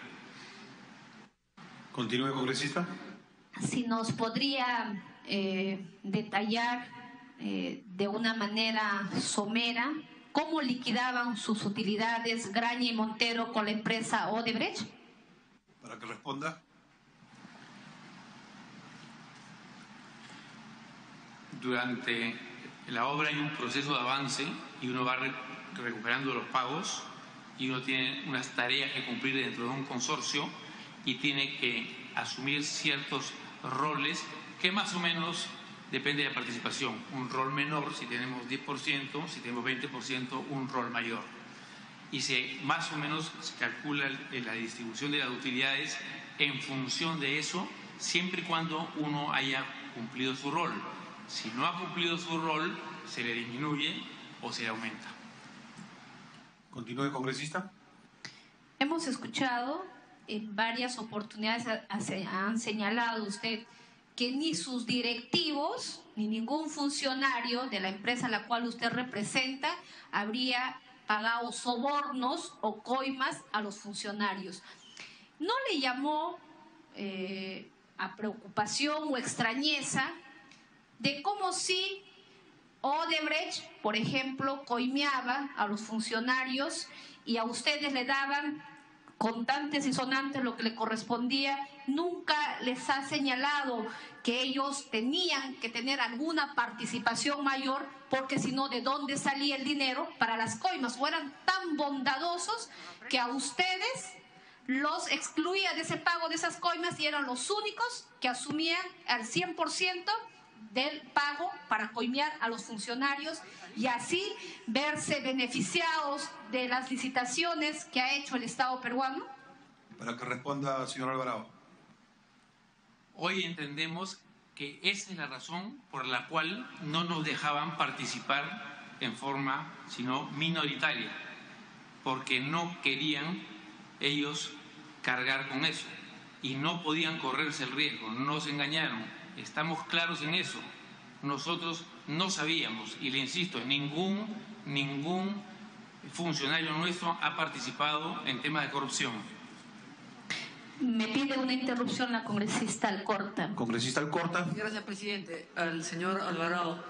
Continúe, congresista. Si nos podría detallar de una manera somera cómo liquidaban sus utilidades Graña y Montero con la empresa Odebrecht. Para que responda. Durante la obra hay un proceso de avance y uno va recuperando los pagos y uno tiene unas tareas que cumplir dentro de un consorcio y tiene que asumir ciertos roles que más o menos depende de la participación. Un rol menor si tenemos 10%, si tenemos 20%, un rol mayor. Y más o menos se calcula la distribución de las utilidades en función de eso, siempre y cuando uno haya cumplido su rol. Si no ha cumplido su rol, se le disminuye o se le aumenta. Continúe, congresista. Hemos escuchado en varias oportunidades, han señalado usted que ni sus directivos ni ningún funcionario de la empresa a la cual usted representa habría pagado sobornos o coimas a los funcionarios. ¿No le llamó a preocupación o extrañeza de cómo si Odebrecht, por ejemplo, coimeaba a los funcionarios y a ustedes le daban contantes y sonantes lo que le correspondía? Nunca les ha señalado que ellos tenían que tener alguna participación mayor, porque si no, ¿de dónde salía el dinero para las coimas? O eran tan bondadosos que a ustedes los excluía de ese pago de esas coimas y eran los únicos que asumían al 100% del pago para coimear a los funcionarios y así verse beneficiados de las licitaciones que ha hecho el Estado peruano? Para que responda, señor Alvarado. Hoy entendemos que esa es la razón por la cual no nos dejaban participar en forma, sino minoritaria, porque no querían ellos cargar con eso y no podían correrse el riesgo, nos engañaron. Estamos claros en eso. Nosotros no sabíamos, y le insisto, ningún funcionario nuestro ha participado en temas de corrupción. Me pide una interrupción la congresista Alcorta. Congresista Alcorta. Gracias, presidente. Al señor Alvarado,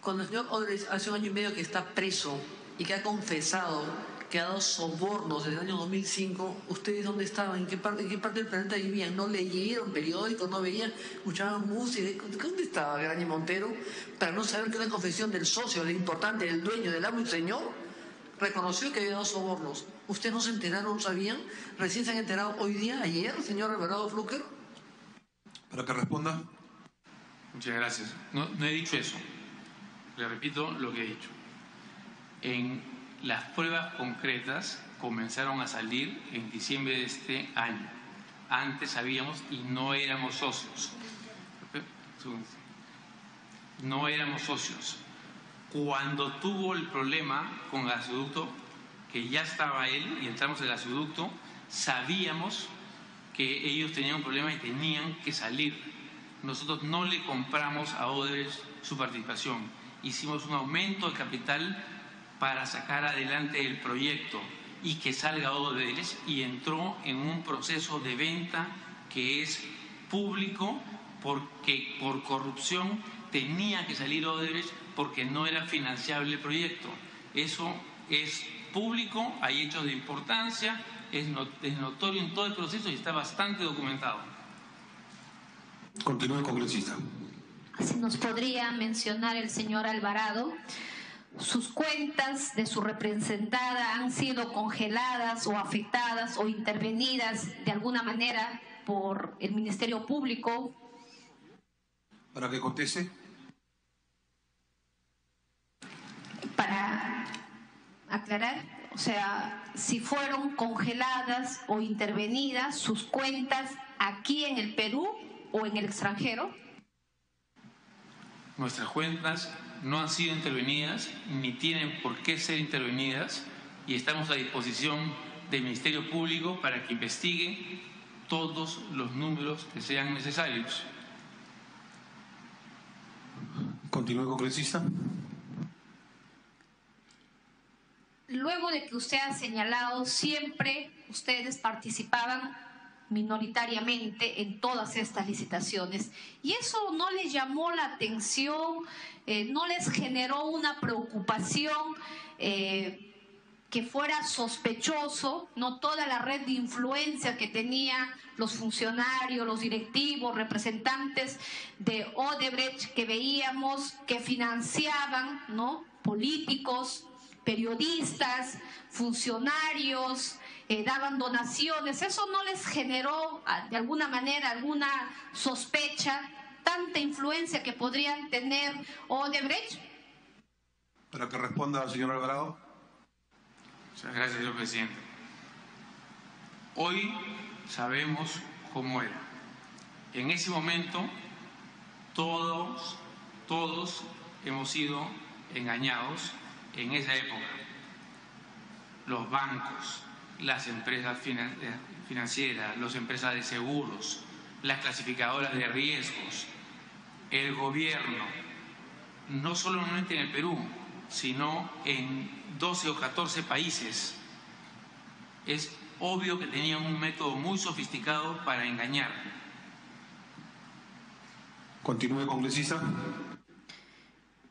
cuando el señor Odebrecht hace 1 año y medio que está preso y que ha confesado que ha dado sobornos desde el año 2005, ¿ustedes dónde estaban? ¿En qué parte del planeta vivían? ¿No leyeron periódicos? ¿No veían? ¿Escuchaban música? ¿Dónde estaba Graña Montero para no saber que una confesión del socio, del importante, del dueño, del amo y señor, reconoció que había dado sobornos? ¿Ustedes no se enteraron, no sabían? ¿Recién se han enterado hoy día, ayer, señor Alvarado Fluker? Para que responda. Muchas gracias. No he dicho eso. Le repito lo que he dicho. Las pruebas concretas comenzaron a salir en diciembre de este año. Antes sabíamos y no éramos socios. No éramos socios. Cuando tuvo el problema con el gasoducto, que ya estaba él y entramos en el gasoducto, sabíamos que ellos tenían un problema y tenían que salir. Nosotros no le compramos a Odebrecht su participación. Hicimos un aumento de capital para sacar adelante el proyecto y que salga Odebrecht, y entró en un proceso de venta que es público, porque por corrupción tenía que salir Odebrecht porque no era financiable el proyecto. Eso es público, hay hechos de importancia, es notorio en todo el proceso y está bastante documentado. Continúe, congresista. Si nos podría mencionar el señor Alvarado, ¿sus cuentas de su representada han sido congeladas o afectadas o intervenidas de alguna manera por el Ministerio Público? Para que conteste. Para aclarar, o sea, si fueron congeladas o intervenidas sus cuentas aquí en el Perú o en el extranjero. Nuestras cuentas no han sido intervenidas ni tienen por qué ser intervenidas, y estamos a disposición del Ministerio Público para que investigue todos los números que sean necesarios. Continúe, congresista. luego de que usted ha señalado, siempre ustedes participaban minoritariamente en todas estas licitaciones. ¿Y eso no les llamó la atención, no les generó una preocupación que fuera sospechoso, no toda la red de influencia que tenían los funcionarios, los directivos, representantes de Odebrecht que veíamos que financiaban, ¿no?, políticos, periodistas, funcionarios, daban donaciones? ¿Eso no les generó de alguna manera alguna sospecha, tanta influencia que podrían tener Odebrecht? Para que responda el señor Alvarado. Muchas gracias, señor presidente. Hoy sabemos cómo era. En ese momento, todos hemos sido engañados en esa época. Los bancos, las empresas financieras, las empresas de seguros, las clasificadoras de riesgos, el gobierno, no solamente en el Perú, sino en 12 o 14 países. Es obvio que tenían un método muy sofisticado para engañar. Continúe, congresista.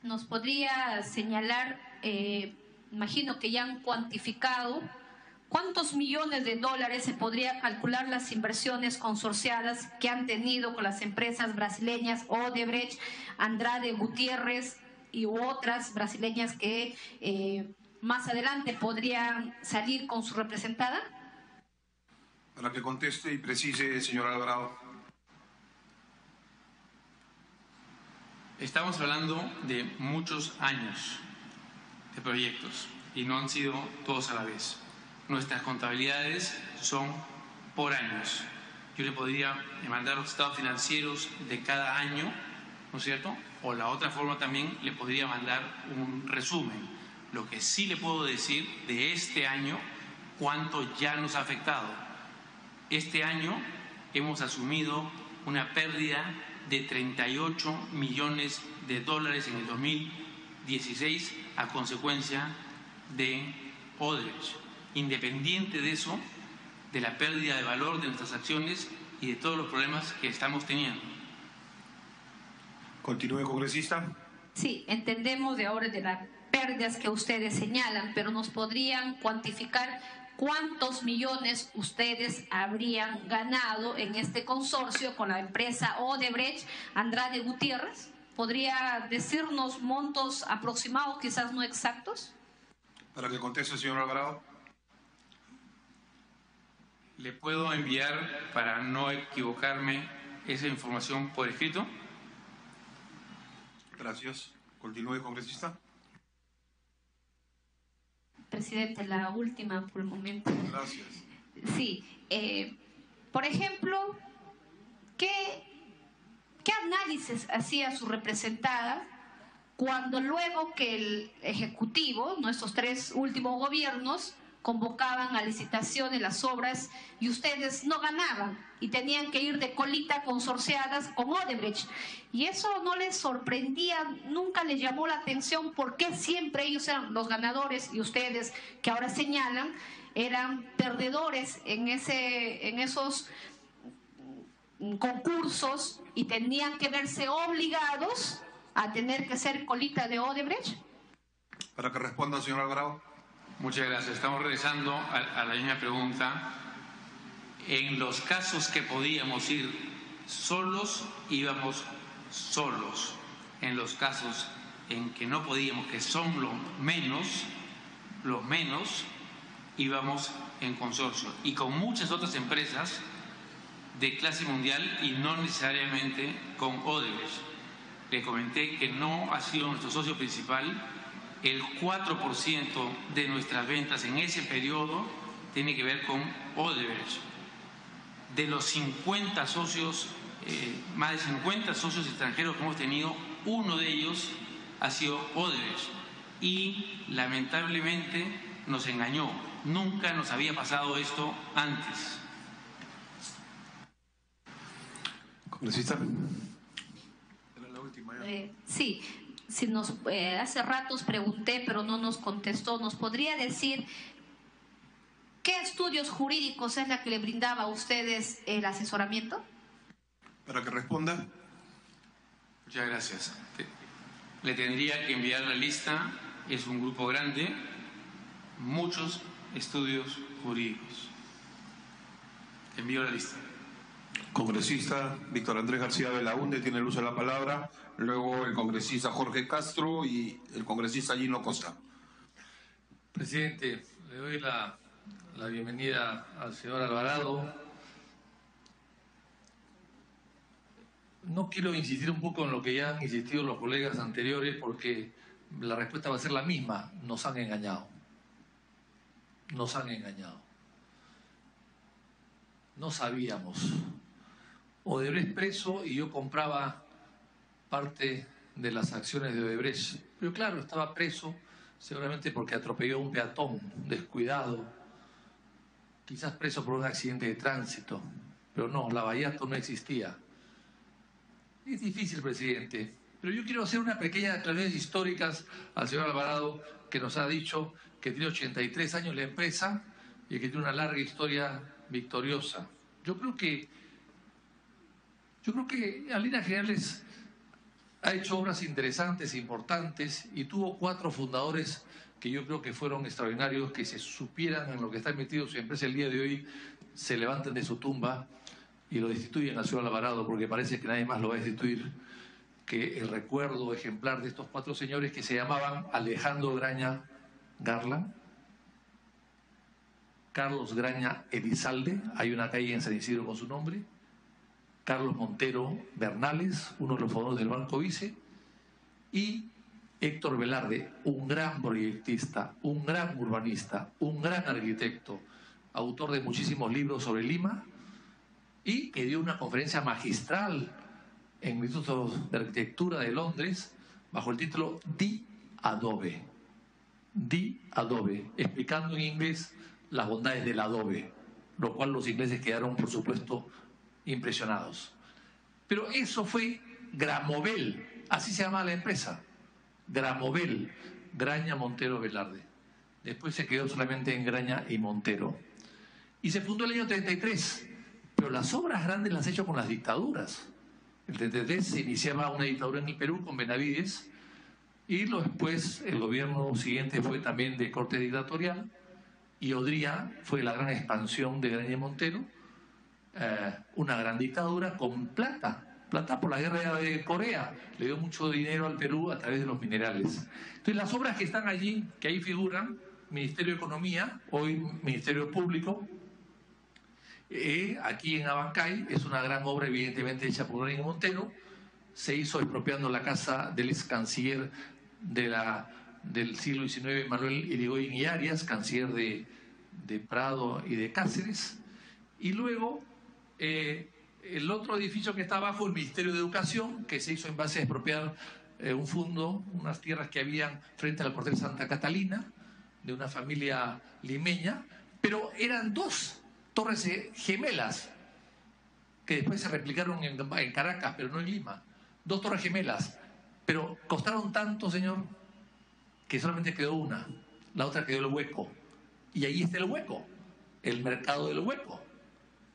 ¿Nos podría señalar, imagino que ya han cuantificado, cuántos millones de dólares se podría calcular las inversiones consorciadas que han tenido con las empresas brasileñas Odebrecht, Andrade Gutiérrez y otras brasileñas que más adelante podrían salir con su representada? Para que conteste y precise, señor Alvarado. Estamos hablando de muchos años de proyectos y no han sido todos a la vez. Nuestras contabilidades son por años. Yo le podría mandar los estados financieros de cada año, ¿no es cierto? O la otra forma también le podría mandar un resumen. Lo que sí le puedo decir de este año, cuánto ya nos ha afectado. Este año hemos asumido una pérdida de 38 millones de dólares en el 2016 a consecuencia de Odebrecht. Independiente de eso, de la pérdida de valor de nuestras acciones y de todos los problemas que estamos teniendo. Continúe, congresista. Sí, entendemos de ahora de las pérdidas que ustedes señalan, pero ¿nos podrían cuantificar cuántos millones ustedes habrían ganado en este consorcio con la empresa Odebrecht, Andrade Gutiérrez? ¿Podría decirnos montos aproximados, quizás no exactos? Para que conteste el señor Alvarado. ¿Le puedo enviar, para no equivocarme, esa información por escrito? Gracias. Continúe, congresista. Presidente, la última por el momento. Gracias. Sí. Por ejemplo, ¿qué análisis hacía su representada cuando luego que el Ejecutivo, nuestros tres últimos gobiernos, convocaban a licitaciones las obras y ustedes no ganaban y tenían que ir de colita consorciadas con Odebrecht? Y eso no les sorprendía, nunca les llamó la atención por qué siempre ellos eran los ganadores y ustedes, que ahora señalan, eran perdedores en esos concursos y tenían que verse obligados a tener que ser colita de Odebrecht. Para que responda el señor Alvarado. Muchas gracias. Estamos regresando a la misma pregunta. En los casos que podíamos ir solos, íbamos solos. En los casos en que no podíamos, que son los menos, íbamos en consorcio. Y con muchas otras empresas de clase mundial y no necesariamente con Odebrecht. Le comenté que no ha sido nuestro socio principal. El 4% de nuestras ventas en ese periodo tiene que ver con Odebrecht. De los 50 socios, más de 50 socios extranjeros que hemos tenido, uno de ellos ha sido Odebrecht. Y lamentablemente nos engañó. Nunca nos había pasado esto antes. Congresista. Era la última ya. Sí. hace ratos pregunté, pero no nos contestó. ¿Nos podría decir qué estudios jurídicos es la que le brindaba a ustedes el asesoramiento? Para que responda. Muchas gracias. Le tendría que enviar la lista. Es un grupo grande, muchos estudios jurídicos. Envío la lista. Congresista Víctor Andrés García Belaúnde tiene el uso de la palabra, luego el congresista Jorge Castro y el congresista Gino Costa. Presidente, le doy la bienvenida al señor Alvarado. No quiero insistir un poco en lo que ya han insistido los colegas anteriores, porque la respuesta va a ser la misma. Nos han engañado. Nos han engañado. No sabíamos. Odebrecht preso y yo compraba parte de las acciones de Odebrecht. Pero claro, estaba preso seguramente porque atropelló a un peatón descuidado, quizás preso por un accidente de tránsito, pero no, Lavallato no existía. Es difícil, presidente, pero yo quiero hacer unas pequeñas aclaraciones históricas al señor Alvarado, que nos ha dicho que tiene 83 años la empresa y que tiene una larga historia victoriosa. Yo creo que en líneas generales ha hecho obras interesantes, importantes, y tuvo 4 fundadores que yo creo que fueron extraordinarios, que se supieran en lo que está metido su empresa el día de hoy, se levanten de su tumba y lo destituyen al señor Alvarado, porque parece que nadie más lo va a destituir que el recuerdo ejemplar de estos 4 señores que se llamaban Alejandro Graña Garland, Carlos Graña Elizalde, hay una calle en San Isidro con su nombre, Carlos Montero Bernales, uno de los fundadores del Banco Vice, y Héctor Velarde, un gran proyectista, un gran urbanista, un gran arquitecto, autor de muchísimos libros sobre Lima, y que dio una conferencia magistral en el Instituto de Arquitectura de Londres bajo el título The Adobe, explicando en inglés las bondades del adobe, lo cual los ingleses quedaron, por supuesto, impresionados. Pero eso fue Gramovel, así se llamaba la empresa, Gramovel, Graña Montero Velarde. Después se quedó solamente en Graña y Montero. Y se fundó el año 33, pero las obras grandes las ha hecho con las dictaduras. El 33 se iniciaba una dictadura en el Perú con Benavides, y después el gobierno siguiente fue también de corte dictatorial, y Odría fue la gran expansión de Graña y Montero, una gran dictadura con plata por la guerra de Corea, le dio mucho dinero al Perú a través de los minerales. Entonces las obras que están allí, que ahí figuran, Ministerio de Economía, hoy Ministerio Público, aquí en Abancay, es una gran obra evidentemente hecha por Graña y Montero, se hizo expropiando la casa del ex canciller del siglo XIX, Manuel Irigoyen y Arias, canciller de Prado y de Cáceres, y luego el otro edificio que está abajo, el Ministerio de Educación, que se hizo en base a expropiar un fondo, unas tierras que habían frente al cuartel Santa Catalina, de una familia limeña, pero eran 2 torres gemelas, que después se replicaron en Caracas, pero no en Lima. 2 torres gemelas, pero costaron tanto, señor, que solamente quedó una, la otra quedó el hueco. Y ahí está el hueco, el mercado del hueco.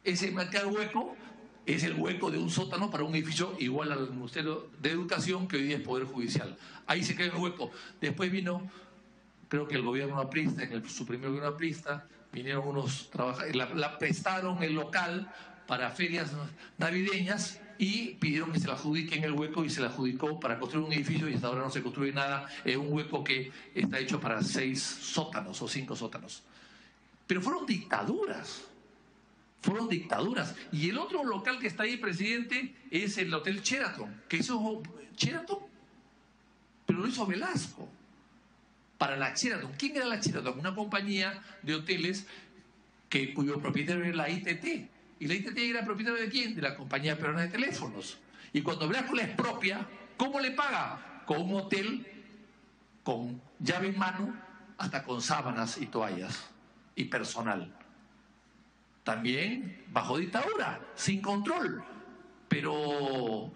Ese mercado hueco es el hueco de un sótano para un edificio igual al Ministerio de Educación, que hoy día es Poder Judicial. Ahí se quedó el hueco. Después vino, creo que el gobierno aprista, su primer gobierno aprista, vinieron unos trabajadores, la prestaron el local para ferias navideñas y pidieron que se la adjudiquen el hueco, y se la adjudicó para construir un edificio, y hasta ahora no se construye nada, es un hueco que está hecho para 6 sótanos o 5 sótanos. Pero fueron dictaduras. Y el otro local que está ahí, presidente, es el Hotel Sheraton, que hizo Sheraton, pero lo hizo Velasco para la Sheraton. ¿Quién era la Sheraton? Una compañía de hoteles cuyo propietario era la ITT. ¿Y la ITT era propietario de quién? De la Compañía Peruana de Teléfonos. Y cuando Velasco la expropia, ¿cómo le paga? Con un hotel con llave en mano, hasta con sábanas y toallas y personal. También bajo dictadura, sin control. Pero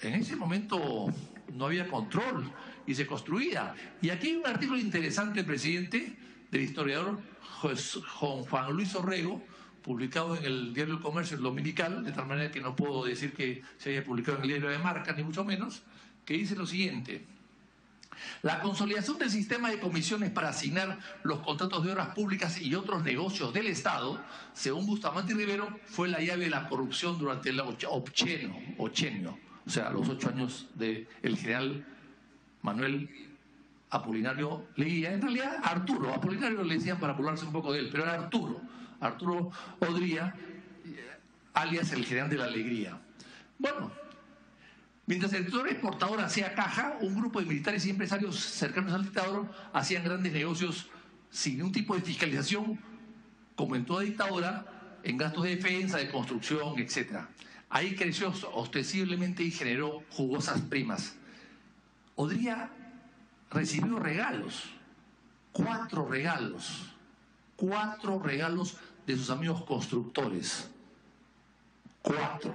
en ese momento no había control y se construía. Y aquí hay un artículo interesante, presidente, del historiador Juan Luis Orrego, publicado en el diario El Comercio, el dominical, de tal manera que no puedo decir que se haya publicado en el diario de Marca, ni mucho menos, que dice lo siguiente: la consolidación del sistema de comisiones para asignar los contratos de obras públicas y otros negocios del Estado, según Bustamante y Rivero, fue la llave de la corrupción durante el ochenio, o sea, los 8 años del general Manuel Apolinario Leguía. En realidad, Arturo Apolinario le decían para burlarse un poco de él, pero era Arturo Odría, alias el general de la alegría. Bueno, mientras el sector exportador hacía caja, un grupo de militares y empresarios cercanos al dictador hacían grandes negocios sin ningún tipo de fiscalización, como en toda dictadura, en gastos de defensa, de construcción, etc. Ahí creció ostensiblemente y generó jugosas primas. Odría recibió regalos, 4 regalos de sus amigos constructores. 4.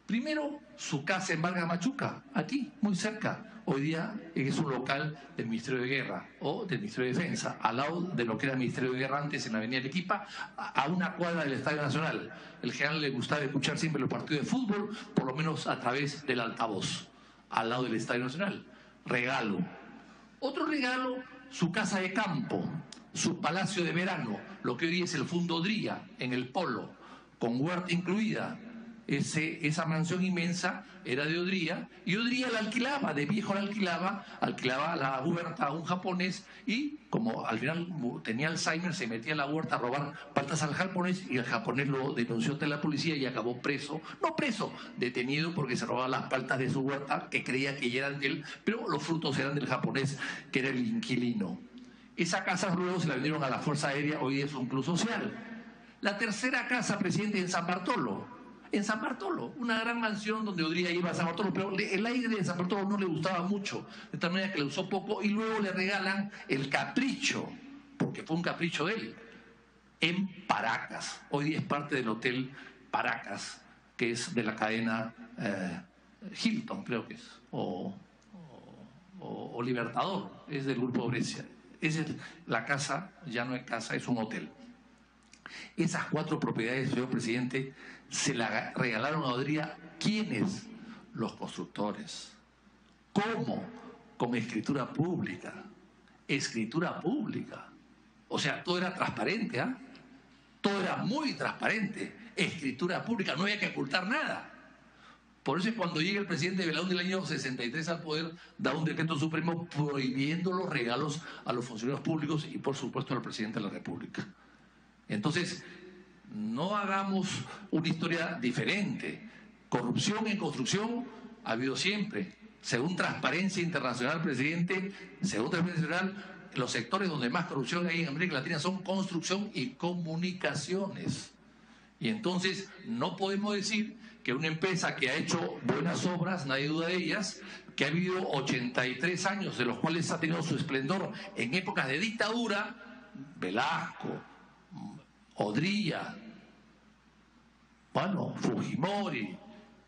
Primero, su casa en Vargas Machuca, aquí, muy cerca. Hoy día es un local del Ministerio de Guerra o del Ministerio de Defensa, al lado de lo que era el Ministerio de Guerra antes, en la Avenida Arequipa, a una cuadra del Estadio Nacional. El general le gustaba escuchar siempre los partidos de fútbol, por lo menos a través del altavoz, al lado del Estadio Nacional. Regalo. Otro regalo, su casa de campo, su palacio de verano, lo que hoy día es el Fundo Odría, en el Polo, con huerta incluida. Esa mansión inmensa era de Odría, y Odría la alquilaba, de viejo alquilaba la huerta a un japonés, y como al final tenía Alzheimer, se metía a la huerta a robar paltas al japonés, y el japonés lo denunció ante la policía y acabó detenido porque se robaba las paltas de su huerta, que creía que ya eran de él, pero los frutos eran del japonés, que era el inquilino. Esa casa luego se la vendieron a la Fuerza Aérea, hoy es un club social. La tercera casa, presidente, en San Bartolo, una gran mansión donde Odría iba a San Bartolo, pero el aire de San Bartolo no le gustaba mucho, de tal manera que le usó poco, y luego le regalan el Capricho, porque fue un capricho de él, en Paracas. Hoy día es parte del Hotel Paracas, que es de la cadena Hilton, creo que es, o Libertador, es del Grupo Brescia. La casa ya no es casa, es un hotel. Esas 4 propiedades, señor presidente, se la regalaron a Odría. ¿Quiénes? Los constructores. ¿Cómo? Con escritura pública. O sea, todo era transparente, ¿ah? Todo era muy transparente. Escritura pública, no había que ocultar nada. Por eso es cuando llega el presidente Belaúnde del año 63 al poder, da un decreto supremo prohibiendo los regalos a los funcionarios públicos y, por supuesto, al presidente de la República. Entonces, no hagamos una historia diferente. Corrupción en construcción ha habido siempre. Según Transparencia Internacional, presidente, los sectores donde más corrupción hay en América Latina son construcción y comunicaciones. Y entonces no podemos decir que una empresa que ha hecho buenas obras, nadie duda de ellas, que ha vivido 83 años, de los cuales ha tenido su esplendor en épocas de dictadura, Velasco, Odría, Fujimori,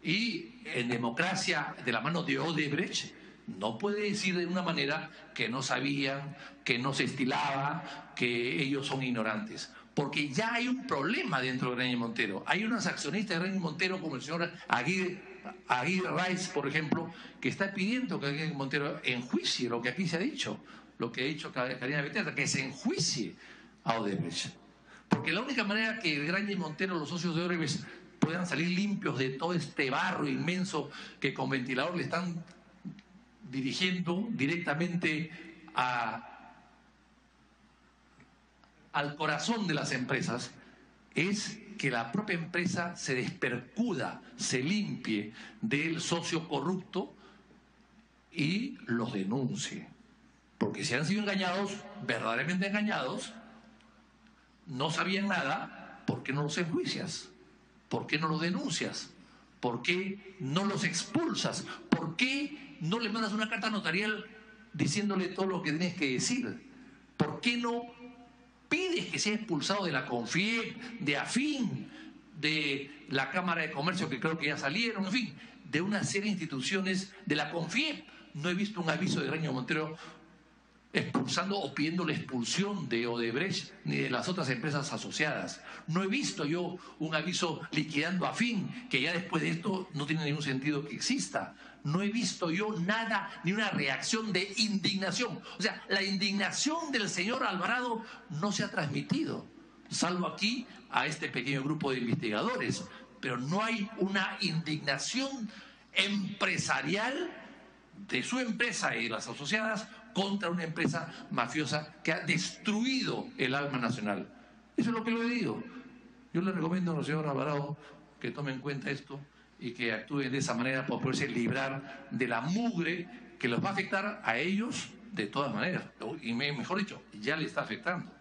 y en democracia de la mano de Odebrecht, no puede decir de una manera que no sabían, que no se estilaba, que ellos son ignorantes. Porque ya hay un problema dentro de Graña y Montero. Hay unos accionistas de Graña y Montero, como el señor Aguirre Raiz, por ejemplo, que está pidiendo que Graña y Montero enjuicie lo que aquí se ha dicho, lo que ha dicho Karina Beteta, que se enjuicie a Odebrecht. Porque la única manera que Graña y Montero, los socios de Odebrecht, puedan salir limpios de todo este barro inmenso que con ventilador le están dirigiendo directamente al corazón de las empresas, es que la propia empresa se despercuda, se limpie del socio corrupto y los denuncie. Porque si han sido engañados, verdaderamente engañados, no sabían nada, ¿por qué no los enjuicias? ¿Por qué no los denuncias? ¿Por qué no los expulsas? ¿Por qué no le mandas una carta notarial diciéndole todo lo que tienes que decir? ¿Por qué no pides que sea expulsado de la CONFIEP, de AFIN, de la Cámara de Comercio, que creo que ya salieron, en fin, de una serie de instituciones de la CONFIEP. No he visto un aviso de Graña Montero expulsando o pidiendo la expulsión de Odebrecht ni de las otras empresas asociadas. No he visto yo un aviso liquidando a Fin, que ya después de esto no tiene ningún sentido que exista. No he visto yo nada, ni una reacción de indignación. O sea, la indignación del señor Alvarado no se ha transmitido, salvo aquí a este pequeño grupo de investigadores. Pero no hay una indignación empresarial de su empresa y de las asociadas contra una empresa mafiosa que ha destruido el alma nacional. Eso es lo que le digo. Yo le recomiendo al señor Alvarado que tome en cuenta esto y que actúe de esa manera para poderse librar de la mugre que los va a afectar a ellos de todas maneras. Y mejor dicho, ya le está afectando.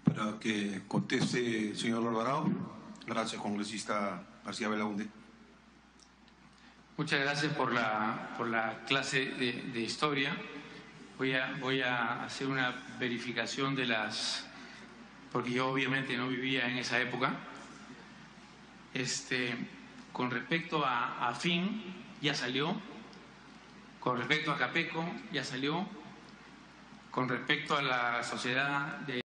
Para que conteste, señor Alvarado. Gracias, congresista García Belaunde. Muchas gracias por la clase de historia. Voy a hacer una verificación de las... porque yo obviamente no vivía en esa época. Con respecto a Fin, ya salió. Con respecto a Capeco, ya salió. Con respecto a la sociedad de